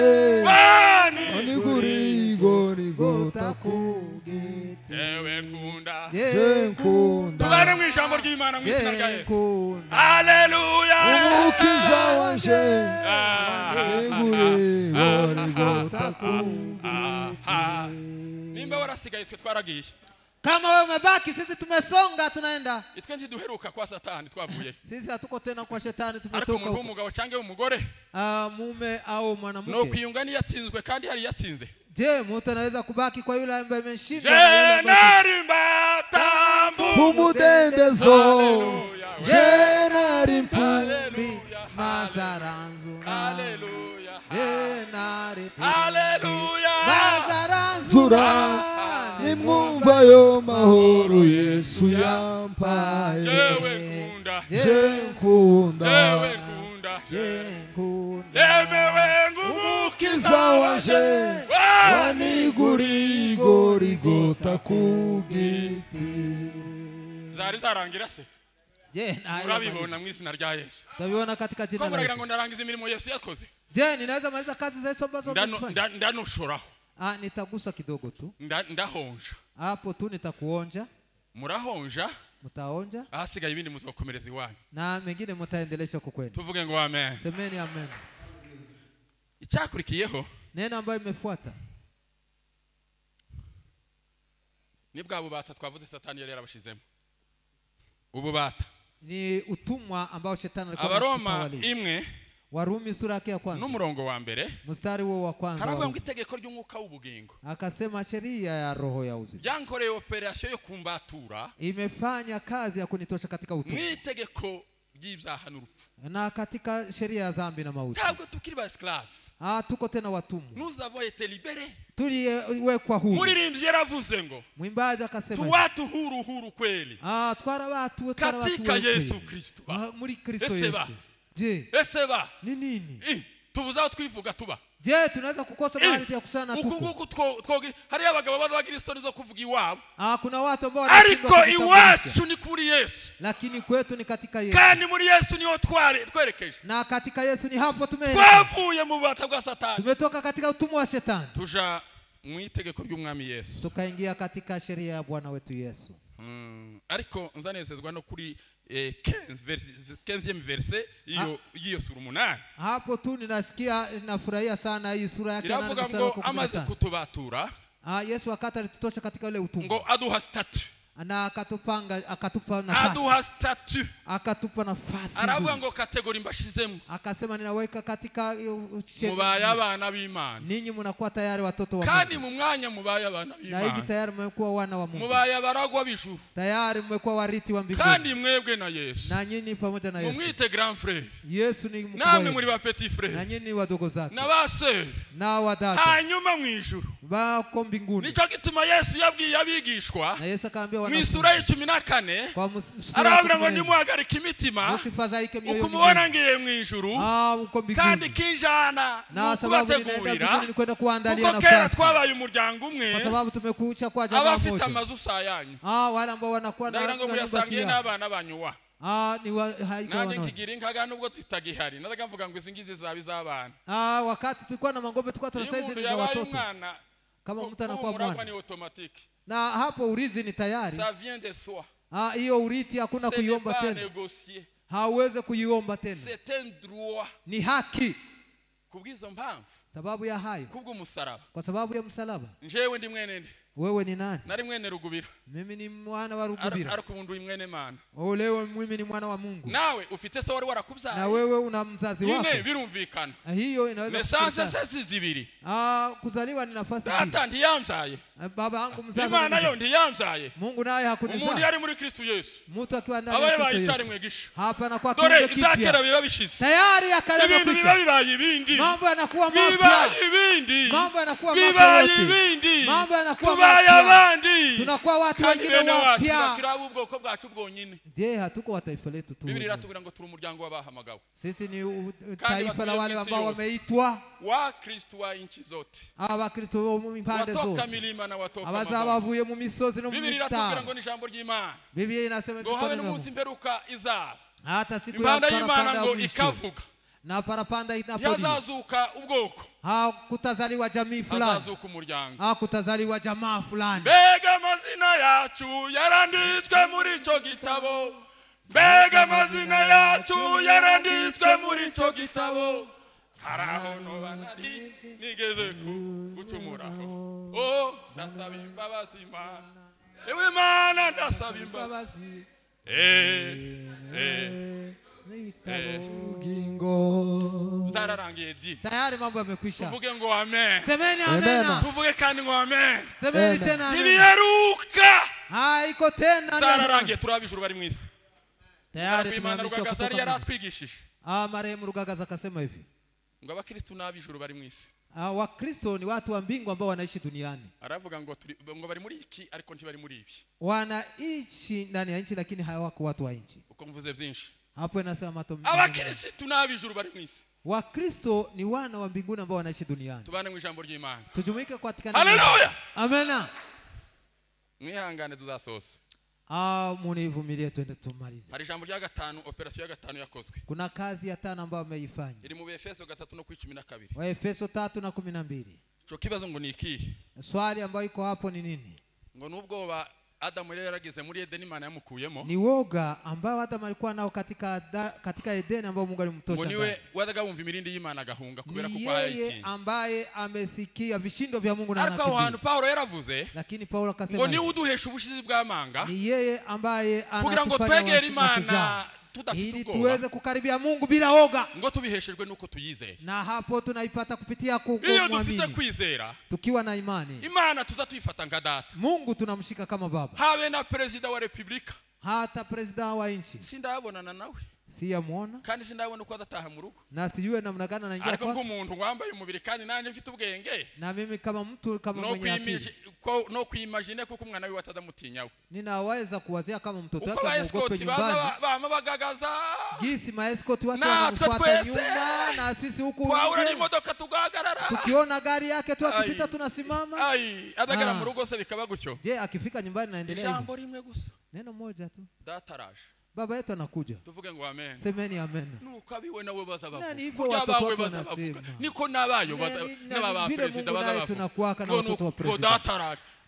onigurigorigota kugiti. Jewe nkunda, jewe nkunda, tubane mu ijambo ry'Imana mu izina rya Yesu. Haleluya, umukiza wanje, onigurigorigota kugiti. Nimba warasigaye twe twaragiye, kama wewe umebaki, sisi tumesonga tunaenda. itwe ntiduheruka kwa Satani, twavuye. Sisi hatuko tena kwa Shetani, ariko tumetoka. umuntu w'umugabo cyangwa umugore, mume au mwanamke, no kwiyunga ni yatsinzwe kandi hari yatsinze. Je, mtu anaweza kubaki kwa yule ambaye ameshindwa? Je narimbata umudendezo, je nari impumyi mazaranzu. Haleluya, je nari haleluya, mazaranzura, nimwumva ayo mahoro Yesu yampaye. jewe nkunda, je nkunda, jewe nkunda, je nkunda, yemewe ngumukiza wanje, wanigurigorigota kugiti. zari zarangira se, je nayo urabibona mu izina rya Yesu. tabiona katika jina Ko muragira la ngo ndarangiza imirimo Yesu yakoze. Je, ninaweza maliza kazi za Yesu ambazo umefanya? Ndanoshoraho. Nitagusa kidogo tu. Ndahonja. Hapo tu nitakuonja. Murahonja. Mutaonja. Ahasigaye ibindi muzokomereza iwanyu. Na mengine mutaendelesha kwa kweli. Tuvuge ngo amen. Semeni amen. Icyakurikiyeho neno ambayo imefuata ni bwa bubata twavuze Satani yari yarabashizemo. Ububata ni utumwa ambao shetani alikuwa Abaroma imwe Warumi sura yake ya kwanza n'umurongo wa mbere mstari wa kwanza haravuga ngo itegeko ry'umwuka w'ubugingo akasema sheria ya roho ya uzima yankoreye operation yo kumbatura imefanya kazi ya kunitosha katika utumwa n'itegeko ry'ibyaha n'urupfu na katika sheria ya dhambi na mauti. Ntabwo tukiri ba esclaves. Tuko tena watumwa. Nous avons été libérés. Tuliwekwa huru. Muririmbyi yaravuze ngo mwimbaji akasema tuwatu huru kweli twara watu katika Yesu Kristo. Muri Kristo Yesu. Je, Eseba ni nini? Tubuzaho twivuga tuba. Je, tunaweza kukosa mahali ya kusana tuko? Ukuguku twogi hari abagabo bazagira isoni zo kuvuga iwabo. Kuna watu ambao ariko iwacu ni kuri Yesu. Lakini kwetu ni katika Yesu. Kandi muri Yesu niho twerekeje. Na katika Yesu ni hapo tumeelekea. Twavuye mu bubata bwa Satani. Tumetoka katika utumwa wa Shetani. Tuja mu itegeko ry'umwami Yesu. Tukaingia katika sheria ya Bwana wetu Yesu. Ariko nzanezezwa no kuri 15e verse iyo sura 8. Hapo tu ninasikia nafurahia sana hii sura yake 8 mstari wa 15. Amaze kutubatura. Yesu akatutosha katika ile utumwa. Ngo aduha statut. Na akatupa nafasi. Aduha statut. Akatupa nafasi. Aravuga ngo kategori mbashizemo. Akasema ninaweka katika mubaye abana b'Imana. Ninyi mnakuwa tayari watoto wa Mungu. Kandi mu mwanya mubaye abana b'Imana. Na hivi tayari mmekuwa wana wa Mungu. Mubaye abaragwa b'ijuru. Tayari mmekuwa wariti wa mbinguni. Kandi mwebwe na Yesu. Na nyinyi pamoja na Yesu. Mumwite grand frère. Yesu ni mkuu. Namwe muri ba petit frère. Na nyinyi wadogo zake. Na base. Na wadada. Hanyuma mwijuru. Bako mbinguni. Nico gituma Yesu yabwiye abigishwa. Na Yesu akaambia wanafunzi. Misura 14. Arabura ngo nimuhagarike imitima. Ukumubona ngiye mwijuru. Kandi kinjana nukubategurira. Kuko kera twabaye umuryango umwe. Kwa sababu tumekucha kwa jamaa moja. Abafite amazu sayanyu. Wale ambao wanakuwa na nyumba muyasangiye n'abana banyuwa. Ni haiko wana. Nanje kigira inkaga nubwo tutagihari. Nazaga mvuga ngo izingizi zabizabana. Wakati tulikuwa na mangombe tulikuwa tunasaidia za watoto. Kama mtu anakuwa mwana. Ni automatique. Na hapo urithi ni tayari. Ça vient de soi. Hiyo urithi hakuna kuiomba tena. Hauweze kuiomba tena. C'est un droit. Ni haki. Kubwizo mpamvu. Sababu ya hayo. Kubwo musaraba. Kwa sababu ya msalaba. Njewe ndi mwene ndi. Wewe ni nani? Nari mwene Rugubira. Mimi ni mwana wa Rugubira. Ariko umuntu mwene Mana. Leo mimi ni mwana wa Mungu. Nawe ufite se wari warakubyaye. Na wewe una mzazi wako. Nyine birumvikana. Hiyo inaweza kusaza sasa zibiri. Kuzaliwa ni nafasi mbili. Data ndiyamzaye. Baba yangu mzazi. Imana yo ndiyamzaye. Mungu naye hakunizaa. Umuntu yari muri Kristo Yesu. Mtu akiwa ndani ya Kristo Yesu. Mwegisha. Hapa anakuwa kiumbe kipya. Dore izakera biba bishize. Tayari akalema bisha. Bibaye ibindi. Mambo yanakuwa mapya. Bibaye ibindi. Mambo yanakuwa mapya. Bibaye ibindi. Mambo yanakuwa tubaye abandi. Tunakuwa watu wengine wapya. Kirabo ubwoko bwacu bwonyine. Je, hatuko wa taifa letu tu. Biblia iratubwira ngo turi umuryango w'abahamagawe. Sisi ni taifa la wale ambao wameitwa wa Kristo wa inchi zote. Abakristo mu mpande zote. Watoka milima na watoka mabonde. Abazabavuye mu misozi no mu Biblia iratubwira ngo ni ijambo ry'Imana. Biblia inasema ngo habe n'umunsi mperuka izaba. Hata siku ya parapanda ngo ikavuga. Na parapanda inapolia. Yazazuka ubwoko. Kutazaliwa jamii fulani. Azazuka umuryango. Kutazaliwa jamaa fulani. Mbega amazina yacu yaranditswe muri ico gitabo. Mbega amazina yacu yaranditswe muri ico gitabo. Haraho no banari nigeze gucumuraho. Ndasaba imbabazi Imana. Ewe Mana ndasaba imbabazi. Zararangiye di. Tayari mambo yamekwisha. Tuvuge ngo amen. Semeni amen. Tuvuge kandi ngo amen. Semeni tena amen. Nibiheruka. Iko tena. Zararangiye turabijuru bari mwisi. Tayari Imana Rugagaza yari yaratwigishije. Marehemu Rugagaza akasema hivi. Ngo abakristo n'abijuru bari mwisi. Wakristo ni watu wa mbingu ambao wanaishi duniani. Aravuga ngo bari muri iki ariko ntibari muri ibi. Wanaishi ndani ya nchi lakini hawako watu wa nchi. Uko mvuze byinshi. Hapo inasema mato mengi. Abakristo n'abijuru bari mwisi. Wakristo ni wana wa mbinguni ambao wanaishi duniani. Tubane mu ijambo ry'Imana. Tujumuike katika Haleluya. Amena. Mwihangane tuzasoza. Munivumilie twende tumalize. Hari ijambo rya gatanu, operation ya gatanu yakozwe. Kuna kazi ya 5 ambayo ameifanya. Iri mu Efeso 3:12. Wa Efeso 3:12. Cyo kibazo ngo ni iki? Swali ambayo iko hapo ni nini? Ngo nubwo Adamu yari yarageze muri Edeni Imana yamukuyemo. Ni woga ambao Adamu alikuwa nao katika Edeni ambao Mungu alimtosha. Ngo niwe wadaga wumva imirindi y'Imana agahunga kubera kuko hayiti. Yeye ambaye amesikia vishindo vya Mungu na anakimbia. Ariko Paulo yaravuze. Lakini Paulo akasema ngo ni uduhesha ubushizi bw'amanga. Ni yeye ambaye kugira ngo twegere Imana ili tuweze kukaribia Mungu bila woga. Ngo tubiheshejwe nuko tuyizeye. Na hapo tunaipata kupitia kumwamini. Iyo dufite kwizera. Tukiwa na imani. Imana tuzatuifata nga data. Mungu tunamshika kama baba. Habe na president wa republika. Hata president wa nchi. Sindabonana nawe. Siyamuona. Kandi sindabona uko adataha mu rugo. Na sijue namna gani anaingia kwa. Ariko nk'umuntu wambaye umubiri kandi nanje mfite ubwenge. Na mimi kama mtu kama mwenye akili. No kuimagine kuko umwana wiwe atadamutinyawe. Ninaweza kuwazia kama mtoto wake amuogope nyumbani. Bama bagagaza. Gisi maeskoti wake wanamfuata nyuma na sisi huku. Kwa ni modoka tugahagarara. Tukiona gari yake tu akipita tunasimama. Adagara mu rugo se bikaba gutyo. Je, akifika nyumbani naendelea. Jambo rimwe gusa. Neno moja tu. Dataraje. Baba yetu anakuja. Tuvuge ngo amen. Semeni amen. Nukabiwe nawe bazabavuga. Nani hivyo watoto wako wanasema. Niko nabayo n'aba president bazabavuga. Tunakuaka na watoto wa president.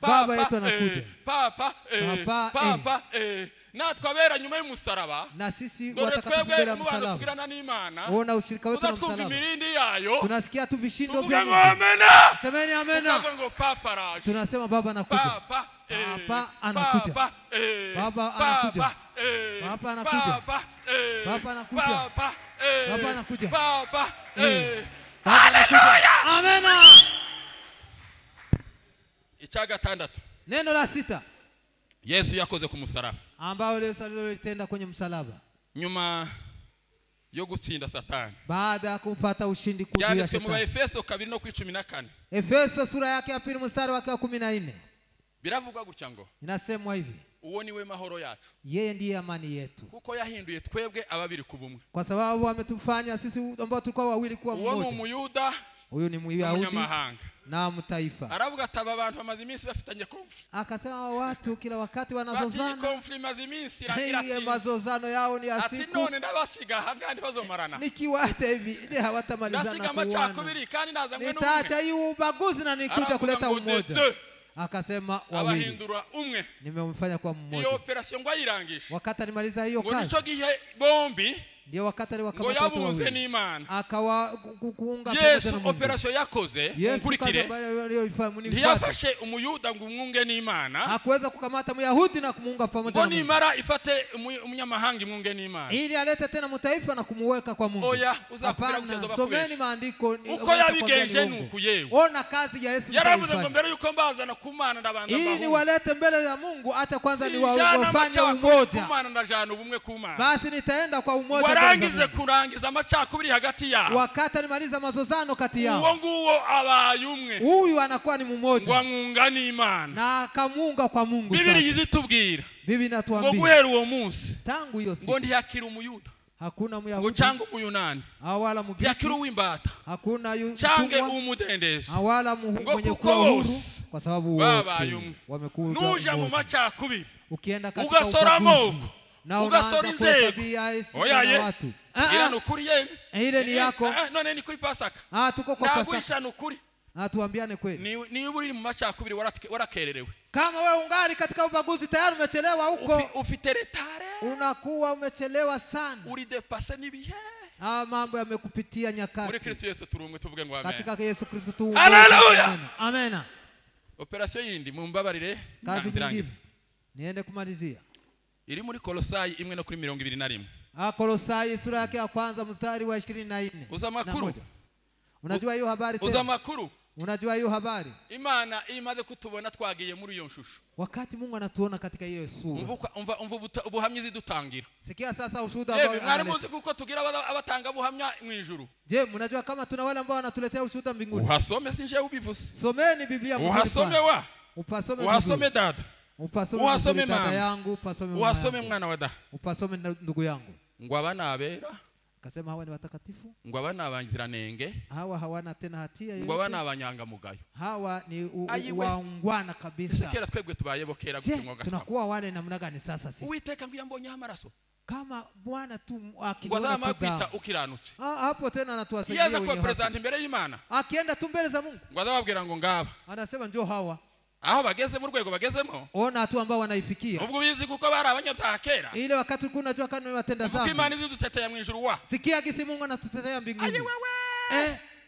Baba yetu anakuja. Papa natwe abera nyuma y'umusaraba. Na sisi watakatifu mbele ya msalaba. Tugirana n'Imana. Uona ushirika wetu na msalaba. Tumirindi yayo. Tunasikia tu vishindo vya Mungu. Amena. Semeni amena. Tunasema baba anakuja. Baba anakuja. Baba anakuja. Baba anakuja. Baba anakuja. Baba anakuja. Baba anakuja. Amena. Ichaga tandatu. Neno la 6. Yesu yakoze ku musaraba. Ambao Yesu alitenda kwenye msalaba. Nyuma yo gutsinda Satani. Baada ya kupata ushindi juu ya Shetani. Yanditswe mu Efeso 2:14. Efeso sura yake ya 2 mstari wake wa 14. Biravugwa gutya ngo. Inasemwa hivi. Uwo niwe mahoro yacu. Yeye ndiye amani yetu. Kuko yahinduye twebwe ababiri kubumwe. Kwa sababu ametufanya sisi ambao tulikuwa wawili kuwa mmoja. Uwo ni Umuyuda. Huyo ni Myahudi na mtaifa. Aravuga ati aba bantu bamaze iminsi bafitanye konflikt. Akasema watu kila wakati wanazozana. Bati konflikt maze iminsi iragira ati. Mazozano yao ni asiku. Ati none ndabasiga hagandi bazomarana. Nikiwacha hivi je hawatamalizana kuona. Nasiga machakubiri kandi nazamwe n'umwe. Nitaacha hii ubaguzi na nikuja kuleta umoja. Akasema wawili. Abahindura umwe. Nimemfanya kwa mmoja. Iyo operation ngo ayirangisha. Wakati alimaliza hiyo kazi. Ngo nico gihe bombi. Ndio wakati aliwakamata watu wawili. Akawa kuunga pamoja na Mungu. Operation yakoze nkurikire. Ntiyafashe Umuyuda ngo umwunge n'Imana. Hakuweza kukamata Myahudi na kumuunga pamoja na Mungu. Ngo nimara ifate umunyamahanga imwunge n'Imana. Ili alete tena mtaifa na kumuweka kwa Mungu. Oya uzakubira kutezo bakubesha. Someni maandiko uko yabigenje nuko yewe. Ona kazi ya Yesu. Yaravuze ngo mbere yuko mbazana kumana ndabanza bahu. Ili walete mbele ya Mungu acha kwanza ni wafanye umoja. Kumana ndajana ubumwe kumana. Basi nitaenda kwa umoja. Warangize kurangiza amacakubiri hagati yao. Wakati alimaliza mazozano kati yao. Uwo nguwo abaye umwe. Huyu anakuwa ni mmoja. Ngo mwunga n'Imana. Na akamunga kwa Mungu. Bibiri yizitubwira. Bibi natuambia. Ngo guhera uwo munsi. Tangu hiyo siku. Ngo ntiyakira Umuyuda. Hakuna Myahudi. Ngo cyangwa Umuyunani. Awala Mugiriki. Yakira uwimbata. Hakuna cyangwa umudendezi. Awala mwenye kuwa huru. Kwa sababu wamekuwa. Nuja mu macakubiri. Ukienda katika ugasoramo. Na ugasora inzego. Oyaye watu. Ira nukuri yeye. Ile ni yako. None ni kuri Pasaka. Tuko kwa Pasaka. Naguisha nukuri. Tuambiane kweli. Ni uri mu macakubiri warakererewe. Kama wewe ungali katika ubaguzi tayari umechelewa huko. Ufite retare. Unakuwa umechelewa sana. Uri depase nibihe. Mambo yamekupitia nyakati. Muri Kristo Yesu turumwe tuvuge ngo amen. Katika Yesu Kristo tu. Haleluya. Amen. Operation yindi mumbabarire. Kazi nyingine. Niende kumalizia. Iri muri Kolosai 1:21. Kolosai sura yake ya kwanza mstari wa 24. Uza makuru. Unajua hiyo habari tena? Uza makuru. Unajua hiyo habari? Imana imaze kutubona twagiye muri iyo nshusho. Wakati Mungu anatuona katika ile sura. Umva ubuhamya zidutangira. Sikia sasa ushuhuda ambao mwari muzi kuko tugira abatanga buhamya mu ijuru. Je, mnajua kama tuna wale ambao wanatuletea ushuhuda mbinguni? Uhasome sinje ubivuze. Someni Biblia mzuri. Uhasome wa. Upasome. Uhasome dada. Upasome dada yangu, upasome uhasome mwana wa dada. Upasome ndugu yangu. Ngo abana abera Akasema hawa ni watakatifu, ngo abana abangiranenge, hawa hawana tena hatia ngo abana yoyote, abanyangamugayo. hawa ni Ayiwe. waungwana kabisa. Kera twebwe tubaye bokera Je, gutimwa tunakuwa wane namna gani sasa sisi? Uwiteka ngo yambonye amaraso. Kama Bwana tu Ngo akiniona azama tu damu. kwita ukiranutse. Hapo tena anatuwasaidia Yaza wenye kwa haki. president imbere y'Imana. Akienda tu mbele za Mungu, Ngo azababwira ngo ngaba. anasema njoo hawa. Aho bageze mu rwego bagezemo. Ona watu ambao wanaifikia. Ubwo bizi kuko bari abanyabyaha kera. Ile wakati ulikuwa unajua kama ni watenda Kuko dhambi. Imana iziduteteye mu ijuru wa. Sikia gisi Mungu anatutetea mbinguni.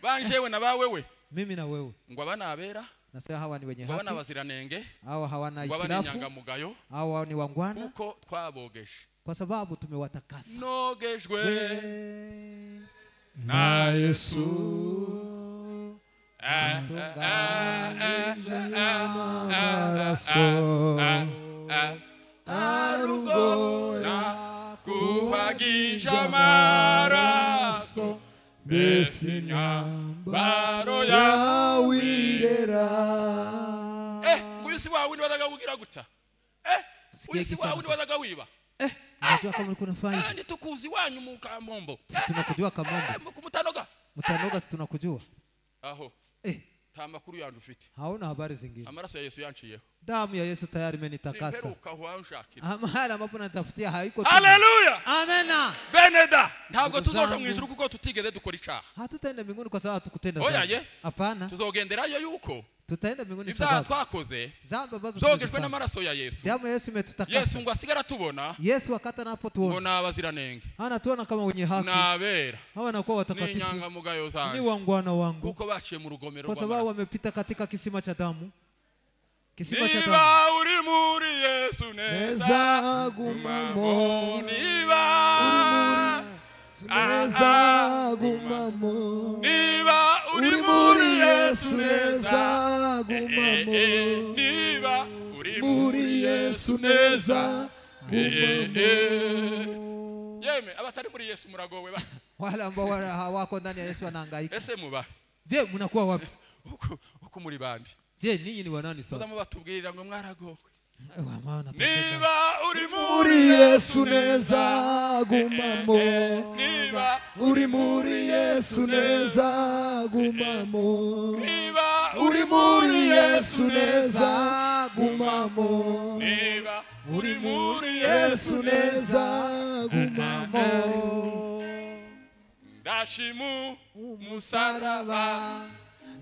Banjewe na bawewe. Mimi na wewe. Ngo abana abera. Nasema hawa ni wenye Ngo abana haki. baziranenge. Hawa hawana Ngo abana itilafu. inyangamugayo. Hawa ni wangwana Kuko twabogeje. kwa sababu tumewatakasa. Nogejwe na Yesu arugoya kuhagisha amaraso mbese nyambaro yawirera. nguyu si wawe niwazaga wugira guta uyu si wawe niwazaga wiba. Unajua kama ulikuwa unafanya? Nitukuzi wanyu mu Kamombo. Tunakujua Kamombo. Kumutanoga. Mutanoga tunakujua. Aho. Nta makuru yandu ufite. Hauna habari zingine. Amaraso ya Yesu yanciyeho. Damu ya Yesu tayari imenitakasa. Simperuka huwa unshakira. Mahali ambapo natafutia haiko. Haleluya. Amena. Beneda. Ntabwo tuzoja mu ijuru kuko tutigeze dukora icaha. Hatutaenda mbinguni kwa sababu hatukutenda Oya dhambi. ye. Hapana. Tuzogenderayo yuko. Tutaenda mbinguni Ibyaha sababu twakoze. Zambi ambazo Zogejwe n'amaraso ya Yesu. damu ya Yesu imetutakasa. Yesu ngo asigara tubona. Yesu wakati anapotuona. Mbona abaziranenge. Anatuona kama wenye haki. Nabera. Hawa wanakuwa watakatifu. Ni nyangamugayo zanjye. Ni wangwana wangu. Kuko baciye mu rugomero kwa sababu wamepita katika kisima cha damu. Kisima cha damu. Niba uri muri Yesu neza gumamo. Niba uri muri neza gumamo. Niba uri muri Yesu neza gumamo. Niba uri muri Yesu neza gumamo. Yeme abatari muri Yesu muragowe ba. Wale ambao hawako ndani ya Yesu wanahangaika. Ese muba. Je, mnakuwa wapi? Uko muri bandi. Je, ninyi ni wanani sasa? Bazamu batubwirira ngo mwaragowe. Niba uri muri Yesu neza gumamo. Niba uri muri Yesu neza gumamo. Niba uri muri Yesu neza gumamo. Niba uri muri Yesu neza gumamo. Ndashimu musaraba.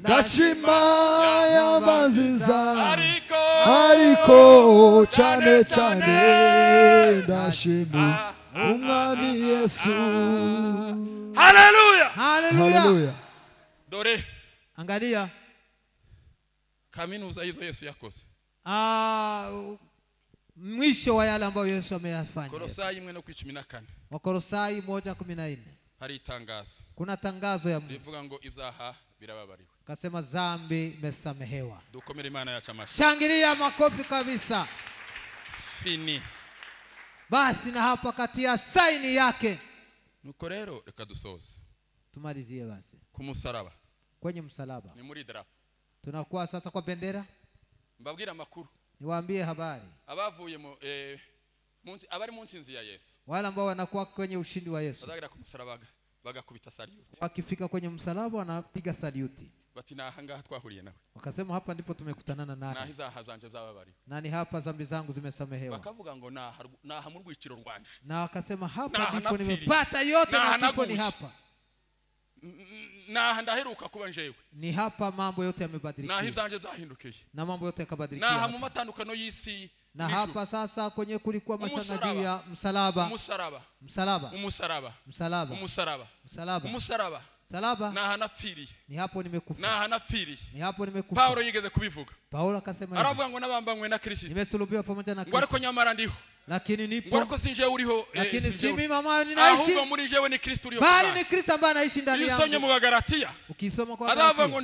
Ndashima yabaziza Ariko cyane cyane ndashima umwami Yesu. Haleluya. Haleluya. Dore angalia kaminuza hizo Yesu yakoze. Mwisho wa yale ambayo Yesu ameyafanya. Kolosai 1:14. Wakolosai 1:14. Hari itangazo. Kuna tangazo ya Mungu. Rivuga ngo ibyaha birababariwe. Kasema dhambi imesamehewa. Dukomere Imana yacu amashi. Shangilia makofi kabisa. Fini. Basi na hapa katia saini yake. Nuko rero reka dusoze. Tumalizie basi. Kumusaraba. Kwenye msalaba. Ni muri drapo. Tunakuwa sasa kwa bendera. Mbabwira makuru. Niwaambie habari. Abavuye mu abari mu nsinzi ya Yesu. Wale ambao wanakuwa kwenye ushindi wa Yesu. Bazagira kumusaraba bagakubita saluti. Wakifika kwenye msalaba wanapiga saluti. Bati na hanga twahuriye nawe. Wakasema hapa ndipo tumekutanana naye. Na hiza hazanje zababariwe. Nani hapa dhambi zangu zimesamehewa. Bakavuga ngo na mu rwiciro rwanje. Na wakasema hapa ndipo nimepata yote na kifo ni hapa. Na ndaheruka kuba njewe. Ni hapa mambo yote yamebadilika. Na hivanje zahindukiye. Na mambo yote yakabadilika. Na mu matandukano y'isi. Na hapa sasa kwenye kulikuwa mashangajio ya msalaba. Umusaraba. Msalaba. Umusaraba. Msalaba. Umusaraba. Msalaba. Umusaraba. Msalaba. Na hanapfiri. Ni hapo nimekufa. Na hanapfiri. Ni hapo nimekufa. Paulo yigeze kubivuga. Paulo akasema aravuga ngo nabambanywe na Kristo. Nimesulubiwa pamoja na Kristo. Ngo ariko nyamara ndiho. Lakini nipo. Ngo ariko sinje uriho. Lakini si mimi mama ninaishi. Ahubwo muri jewe ni Kristo uriho. Bali ni Kristo ambaye anaishi ndani yangu. Isonye mu Bagalatia. Ukisoma kwa aravuga ngo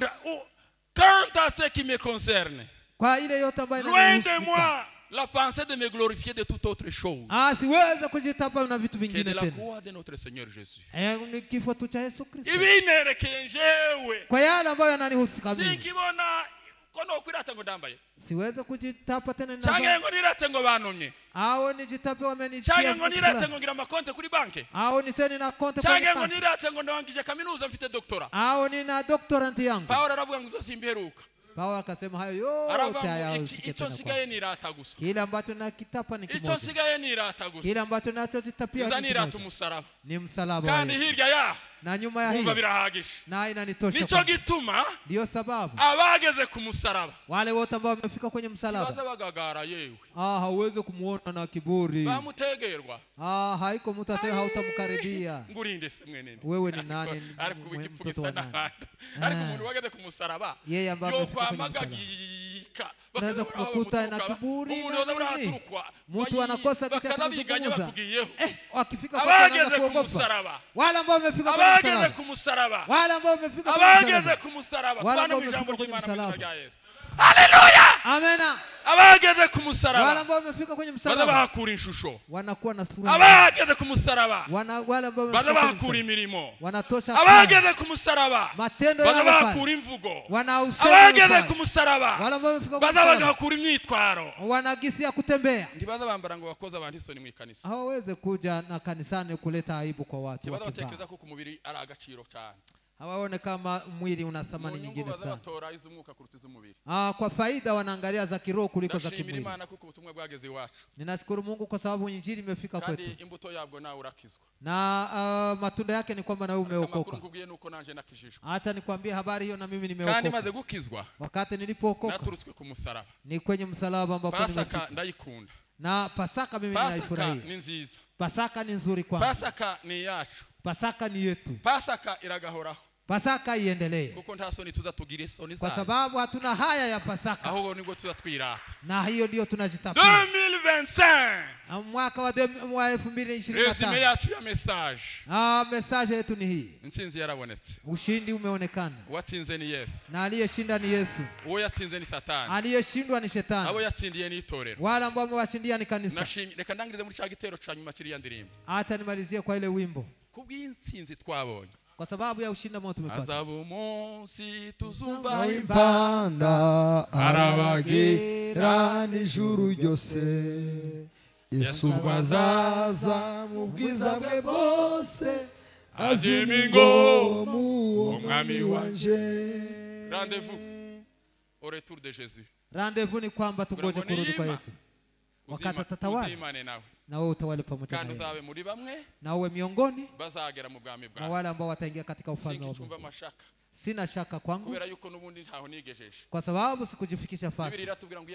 quant à ce qui me concerne. Kwa ile yote ambayo loin de moi la pensée de me glorifier de toute autre chose. Siweza kujitapa na vitu vingine tena. tena. Que de la croix de notre Seigneur Jésus. Ni kifo tu cha Yesu Kristo. Ibinerekeye njewe. Kwa yale ambayo yananihusu kabisa. Sinkibona ko no kwirata ngo ndambaye siweze kujitapa tena cyangwa ngo nirate ngo banumye au nijitape wamenitia cyangwa ngo nirate ngo ngira amakonte kuri banke au niseni na konte cyangwa ngo nirate ngo ndangije kaminuza mfite doktora au nina doctorate yangu Paulo aravuga ngo simperuka Paulo akasema hayo yote hayo icyo sigaye nirata gusa kile ambacho nakitapa ni kimoja icyo sigaye nirata gusa kile ambacho nachojitapia nirata umusaraba ni msalaba kandi hirya ya na nyuma ya hiyo birahagisha na inanitosha nico gituma ndio sababu abageze ku musaraba wale wote ambao wamefika kwenye msalaba baza bagagara yewe hauwezi kumuona na kiburi bamutegerwa haiko mtu asema hautamkaribia ngurinde se mwene wewe ni nani ariko wigipfugisa na ariko umuntu wageze ku musaraba yeye ambaye amefika kwenye msalaba unaweza kukuta na kiburi mtu anakosa kisha kuzungumza wakifika kwa anaanza kuogopa wale ambao wamefika ku musaraba wale ambao wamefika ku musaraba Bwana mjambo jimana mja Yesu haleluya amena abageze ku musaraba wale ambao wamefika kwenye msalaba bazabahakura inshusho wanakuwa na sura abageze ku musaraba wale ambao bazabahakura imirimo wanatosha abageze ku musaraba matendo bazabahakura imvugo wanausema abageze ku musaraba wale ambao wamefika bazabahakura imyitwaro wanagisi ya kutembea ndibaza bambara ngo bakoze abantu isoni mu kanisa hawaweze kuja na kanisani kuleta aibu kwa watu ndibaza batekereza ko ku mubiri ari agaciro cyane hawaone kama mwili una thamani nyingine sana batora izumuka kurutiza umubiri kwa faida wanaangalia za kiroho kuliko za kimwili Imana kuko ubutumwa bwageze iwacu ninashukuru Mungu kwa sababu injili imefika kwetu kandi imbuto yabwo na urakizwa na matunda yake ni kwamba na wewe umeokoka kukugiye nuko nanje nakijishwa acha nikwambie habari hiyo na mimi nimeokoka kandi maze gukizwa wakati nilipookoka naturuswe ku musaraba ni kwenye msalaba ambapo Pasaka ndayikunda na Pasaka mimi ninaifurahia ni nziza Pasaka ni nzuri kwangu Pasaka ni yacu Pasaka ni yetu Pasaka iragahoraho Pasaka iendelee kuko nta soni tuzatugire soni kwa sababu hatuna haya ya Pasaka ahubwo nibwo tuzatwirata na hiyo ndio tunajitapia 2025 mwaka wa 2025 resume yacu ya message message yetu ni hii intsinzi yarabonetse ushindi umeonekana watsinze ni Yesu na aliyeshinda ni Yesu uwo yatsinze ni Satani aliyeshindwa ni Shetani abo yatsindiye ni itorero wale ambao wamewashindia ni kanisa reka ndangirize muri cya gitero ca nyuma kiri ya ndirimbo acha nimalizie kwa ile wimbo kubw'intsinzi twabonye kwa sababu ya ushindi ambao tumepata azabu munsi tuzumva impanda arabagira n'ijuru ryose Yesu bazaza mu bwiza bwe bose azimingo mu mwami wanje rendez-vous au retour de Jésus rendez-vous ni kwamba tungoje kurudi kwa Yesu wakati atatawala na wewe utawale pamoja naye kandi uzabe muri bamwe na wewe miongoni bazagera mu bwami bwawe na wale ambao wataingia katika ufalme wa Mungu sina shaka kwangu kubera yuko nubundi ntaho nigejeje kwa sababu sikujifikisha fasi Biblia iratubwira ngo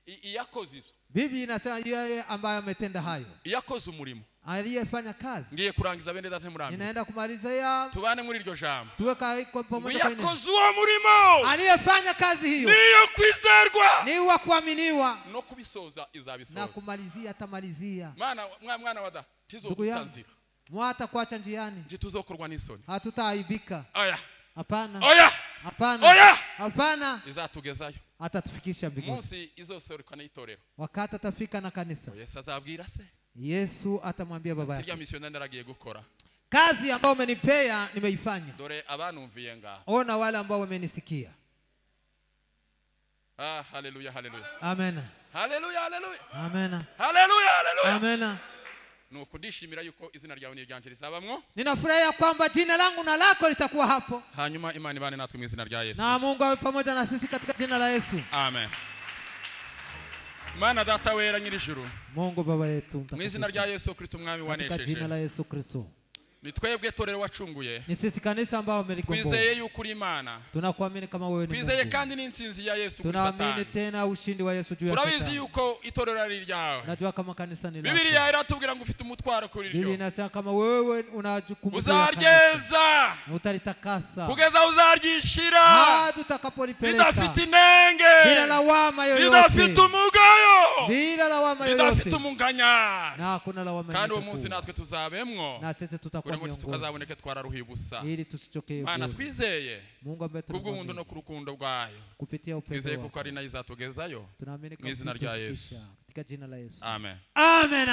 iyakoze izo Biblia inasema yeye ambaye ametenda hayo iyakoze umurimo aliyefanya kazi ngiye kurangiza bende date murambi ninaenda kumaliza ya tubane muri iryo jambo tuweka pamoja kwa iyakoze uwo murimo aliyefanya kazi hiyo niyo kwizerwa ni wa kuaminiwa no kubisoza izabisoza na kumalizia atamalizia mwana wada tizokutanzira mwata kuacha njiani tuzokorwa n'isoni hatutaaibika oya hapana oya hapana oya hapana izatugezayo atatufikisha mbinguni munsi izosoreka n'itorero wakati atafika na kanisa Yesu azabwira se Yesu atamwambia baba yake ya mission ndaragiye gukora kazi ambayo umenipea nimeifanya dore abanumviye nga ona wale ambao wamenisikia haleluya haleluya amen haleluya haleluya amen haleluya haleluya amen nuko ndishimira yuko izina ryawe ni ryanje risabamwo ninafurahia kwamba jina langu na lako litakuwa hapo hanyuma imani ibane natwe mu izina rya Yesu na Mungu awe pamoja na sisi katika jina la Yesu amen Mana data wera nyir'ijuru Mungu baba yetu mu izina rya Yesu Kristo mwami wanesheje katika jina la Yesu Kristo ni twebwe torero wacunguye ni sisi kanisa ambao wamelikomboa twizeye yuko uri Imana tunakuamini kama wewe ni Mungu twizeye kandi n'intsinzi ya Yesu kuri Satani tunaamini tena ushindi wa Yesu juu ya Satani turabizi yuko itorero ari ryawe najua kama kanisa ni lako Biblia iratubwira ngo ufite umutwaro kuri ryo Biblia inasema kama wewe unajukumu uzaryeza utalitakasa kugeza uzaryishira hadi utakapolipeleka bidafite inenge bila lawama yoyote bidafite umugayo bila lawama yoyote bidafite umunganya na hakuna lawama kandi uwo munsi natwe tuzabemwo na sisi tutakuwa miongoni tukazaboneke twararuhibusa ili tusichokee Mana twizeye Mungu ambaye kubw'ubundi no kurukundo rwayo kupitia upendo twizeye kuko ari nayo izatugezayo tunaamini mu izina rya Yesu katika jina la Yesu amen amen